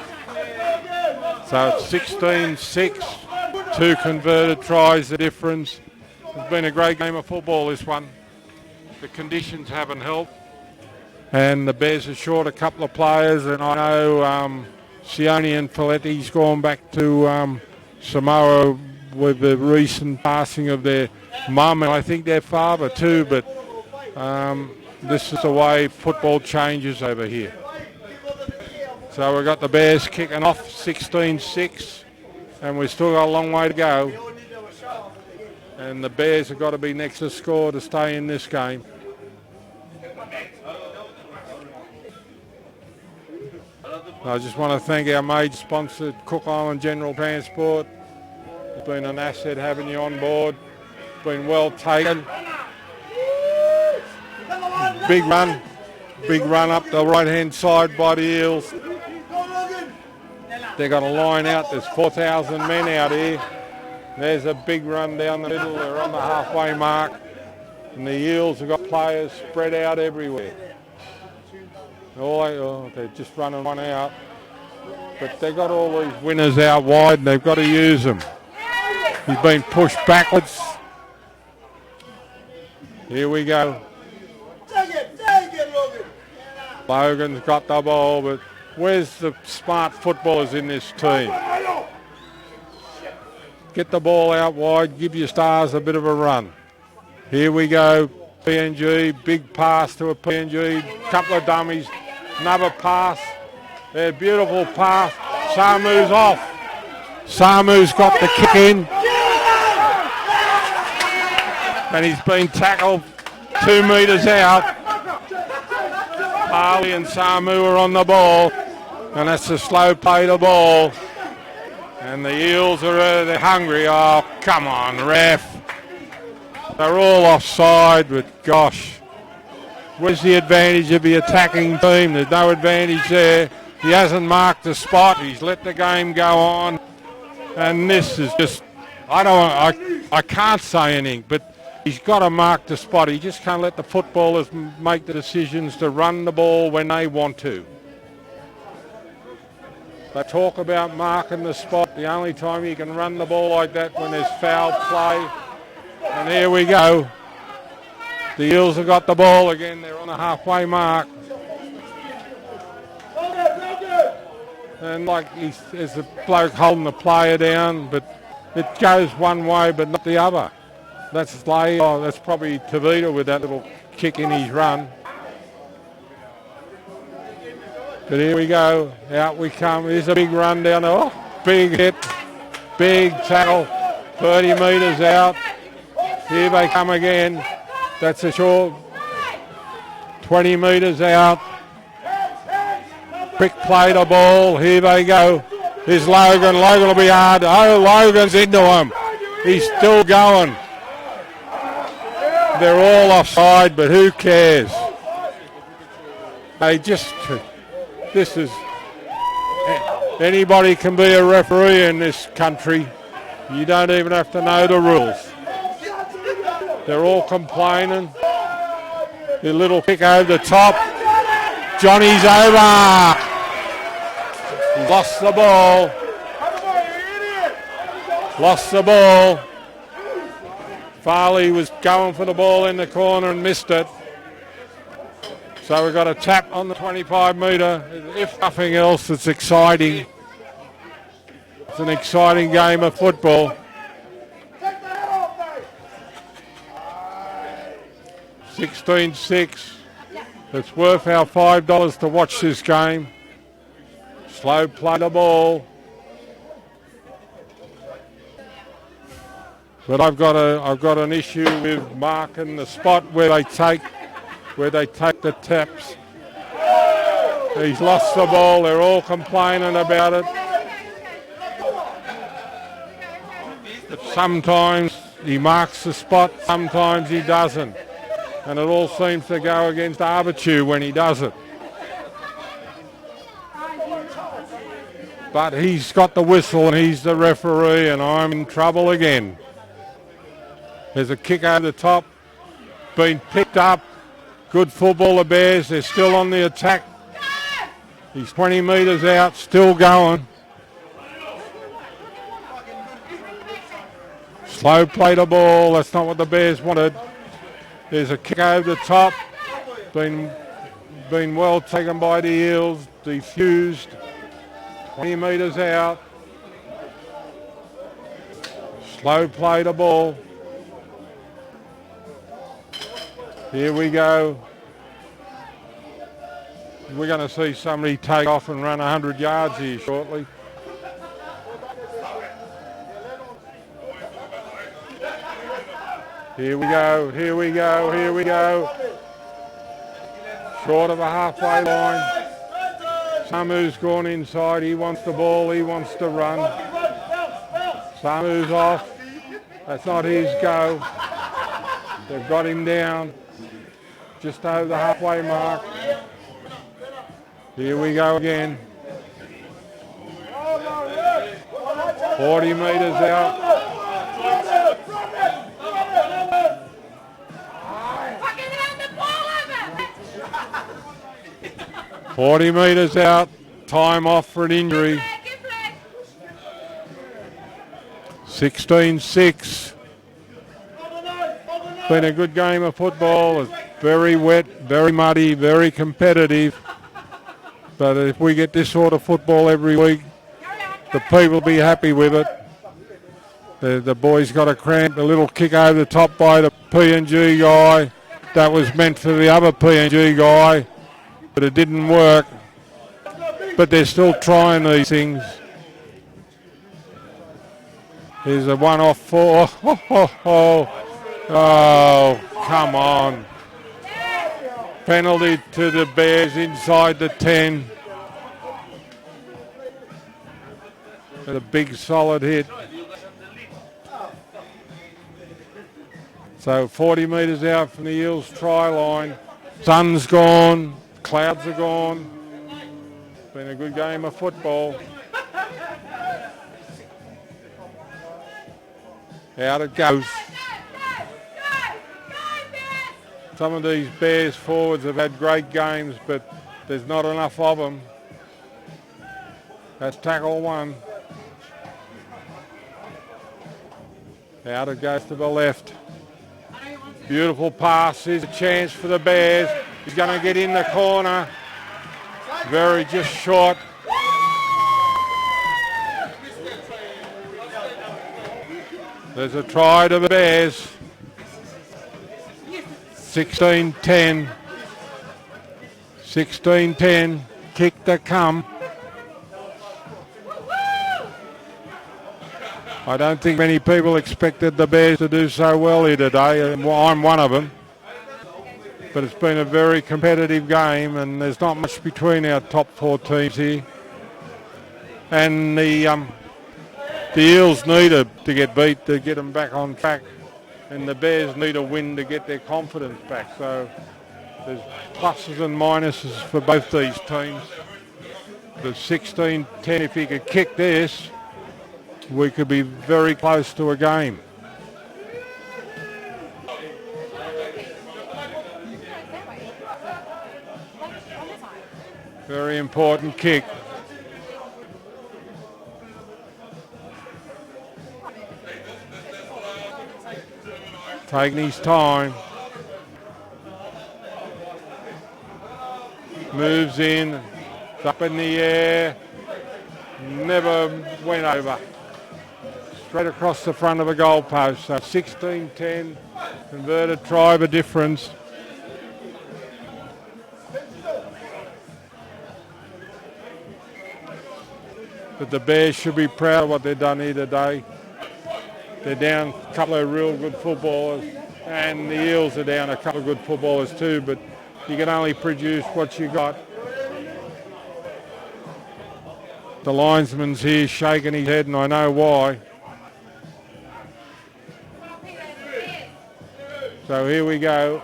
So it's 16-6, 2 converted tries, the difference. It's been a great game of football, this one. The conditions haven't helped. And the Bears are short a couple of players, and I know Sione and Folletti's gone back to Samoa with the recent passing of their mum, and I think their father too, but this is the way football changes over here. So we've got the Bears kicking off 16-6, and we've still got a long way to go. And the Bears have got to be next to score to stay in this game. I just want to thank our major sponsor, Cook Island General Transport. It's been an asset having you on board. It's been well taken. Big run up the right-hand side by the Eels. They've got a line out. There's 4,000 men out here. There's a big run down the middle. They're on the halfway mark. And the Eels have got players spread out everywhere. They're just running one out. But they've got all these winners out wide and they've got to use them. He's been pushed backwards. Here we go. Logan's got the ball, but where's the smart footballers in this team? Get the ball out wide, give your stars a bit of a run. Here we go, PNG, big pass to a PNG, couple of dummies, another pass. Their beautiful pass. Samu's off. Samu's got the kick in. And he's been tackled 2 metres out. Harley and Samu are on the ball, and that's a slow play to ball. And the Eels are they're hungry. Oh, come on, ref. They're all offside, but gosh. Where's the advantage of the attacking team? There's no advantage there. He hasn't marked the spot. He's let the game go on. And this is just, I can't say anything, but he's got to mark the spot. He just can't let the footballers make the decisions to run the ball when they want to. They talk about marking the spot. The only time you can run the ball like that when there's foul play. And here we go. The Eels have got the ball again. They're on a halfway mark. And like there's a bloke holding the player down, but it goes one way but not the other. That's that's probably Tavita with that little kick in his run. But here we go. Out we come. Here's a big run down there. Oh, big hit. Big tackle. 30 metres out. Here they come again. That's a short. 20 metres out. Quick play to ball. Here they go. Here's Logan. Logan will be hard. Oh, Logan's into him. He's still going. They're all offside, but who cares? This is, anybody can be a referee in this country. You don't even have to know the rules. They're all complaining. The little kick over the top. Johnny's over. He lost the ball. Lost the ball. Farley was going for the ball in the corner and missed it. So we've got a tap on the 25 metre. If nothing else, it's exciting. It's an exciting game of football. 16-6. It's worth our $5 to watch this game. Slow play the ball. But I've got an issue with marking the spot where they take the taps. He's lost the ball. They're all complaining about it. But sometimes he marks the spot, sometimes he doesn't. And it all seems to go against Avatiu when he does it. But he's got the whistle and he's the referee, and I'm in trouble again. There's a kick over the top, been picked up. Good football, the Bears. They're still on the attack. He's 20 metres out, still going. Slow play the ball. That's not what the Bears wanted. There's a kick over the top. Been well taken by the Eels. Defused. 20 metres out. Slow play the ball. Here we go. We're going to see somebody take off and run 100 yards here shortly. Here we go, here we go, here we go. Short of a halfway line. Samu's gone inside. He wants the ball. He wants to run. Samu's off. That's not his go. They've got him down. Just over the halfway mark. Here we go again. 40 metres out. 40 metres out. Time off for an injury. 16-6. Been a good game of football. It's very wet, very muddy, very competitive. But if we get this sort of football every week, the people will be happy with it. The boys got a cramp. A little kick over the top by the P&G guy. That was meant for the other P&G guy, but it didn't work. But they're still trying these things. Here's a one-off for. Oh, come on. Penalty to the Bears inside the 10. And a big solid hit. So 40 metres out from the Eels try line. Sun's gone, clouds are gone. It's been a good game of football. Out it goes. Some of these Bears forwards have had great games, but there's not enough of them. That's tackle one. Out it goes to the left. Beautiful pass. Here's a chance for the Bears. He's going to get in the corner. Very just short. There's a try to the Bears. 16-10. 16-10. Kick to come. I don't think many people expected the Bears to do so well here today. I'm one of them. But it's been a very competitive game, and there's not much between our top four teams here. And the Eels need to get beat to get them back on track, and the Bears need a win to get their confidence back. So there's pluses and minuses for both these teams. The 16-10, if he could kick this, we could be very close to a game. Very important kick. Taking his time. Moves in. It's up in the air. Never went over. Straight across the front of the goalpost. So 16-10. Converted try of a difference. But the Bears should be proud of what they've done here today. They're down a couple of real good footballers, and the Eels are down a couple of good footballers too, but you can only produce what you got. The linesman's here shaking his head, and I know why. So here we go.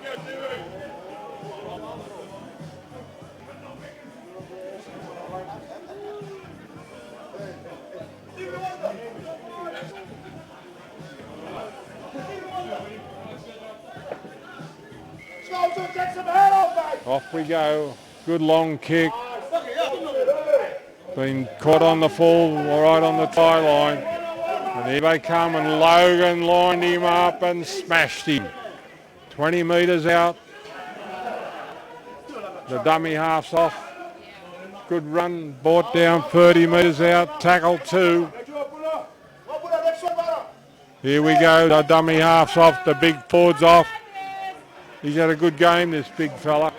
Off we go. Good long kick. Been caught on the full, right on the tie line. And here they come, and Logan lined him up and smashed him. 20 metres out. The dummy half's off. Good run, brought down 30 metres out. Tackle 2. Here we go, the dummy half's off, the big forward's off. He's had a good game, this big fella.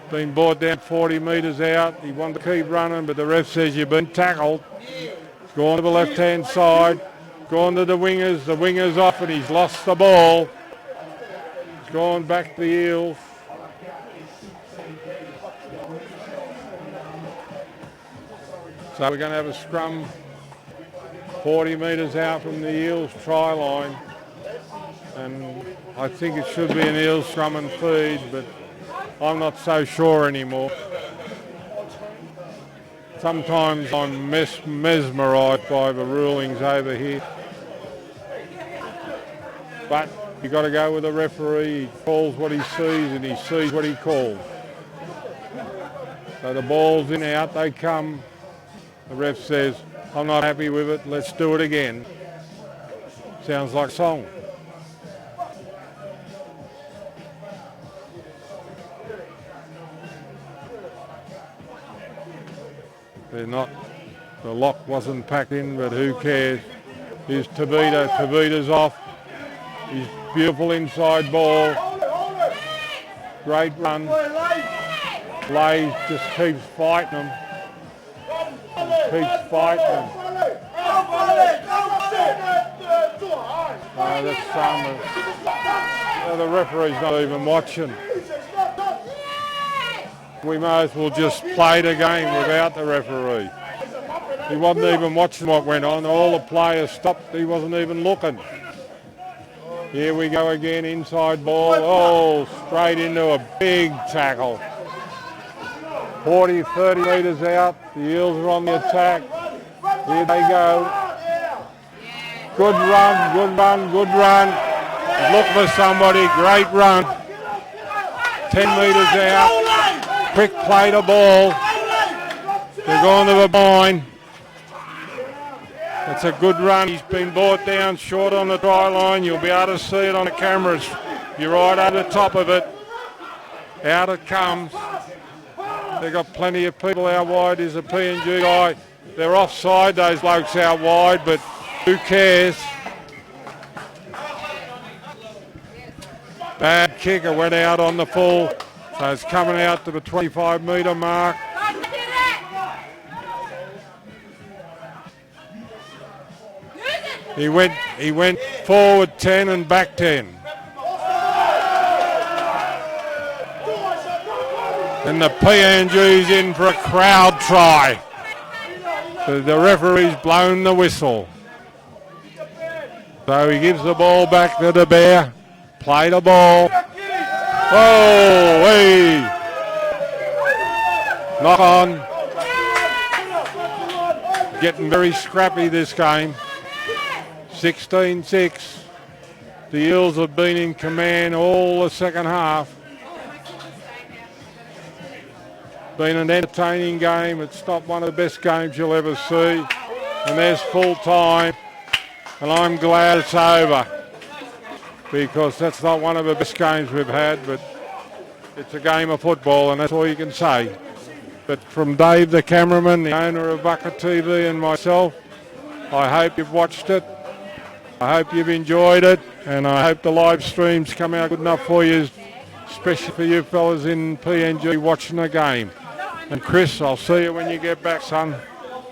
Been brought down 40 metres out. He wanted to keep running, but the ref says you've been tackled. He's gone to the left-hand side. Gone to the wingers. The winger's off, and he's lost the ball. He's gone back to the Eels. So we're going to have a scrum 40 metres out from the Eels try line. And I think it should be an Eels scrum and feed, but I'm not so sure anymore. Sometimes I'm mesmerised by the rulings over here. But you've got to go with the referee. He calls what he sees, and he sees what he calls. So the ball's in, out they come. The ref says, I'm not happy with it, let's do it again. Sounds like a song. They're not, the lock wasn't packed in, but who cares? Here's Tavita. Tavita's off. He's beautiful inside ball. Great run. Lay just keeps fighting them. Keeps fighting them. That's Summers. The referee's not even watching. We may as well just play the game without the referee. He wasn't even watching what went on. All the players stopped. He wasn't even looking. Here we go again, inside ball. Oh, straight into a big tackle. 40, 30 metres out. The Eels are on the attack. Here they go. Good run, good run, good run. Look for somebody. Great run. 10 metres out. Quick play to ball. They're going to the line. It's a good run. He's been brought down short on the try line. You'll be able to see it on the cameras. You're right over the top of it. Out it comes. They've got plenty of people out wide. There's a PNG guy. They're offside, those blokes out wide, but who cares? Bad kicker went out on the full. So it's coming out to the 25 metre mark. He went forward 10 and back 10. And the PNG's in for a crowd try. The referee's blown the whistle. So he gives the ball back to the Bear. Play the ball. Oh, hey. Knock on. Getting very scrappy this game. 16-6. The Eels have been in command all the second half. Been an entertaining game. It's not one of the best games you'll ever see. And there's full time. And I'm glad it's over, because that's not one of the best games we've had, but it's a game of football, and that's all you can say. But from Dave, the cameraman, the owner of Bucket TV, and myself, I hope you've watched it. I hope you've enjoyed it, and I hope the live streams come out good enough for you, especially for you fellas in PNG watching the game. And Chris, I'll see you when you get back, son.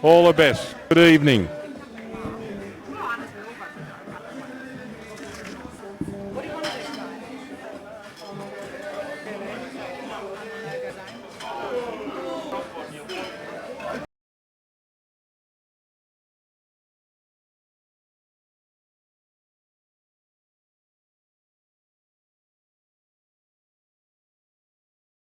All the best. Good evening.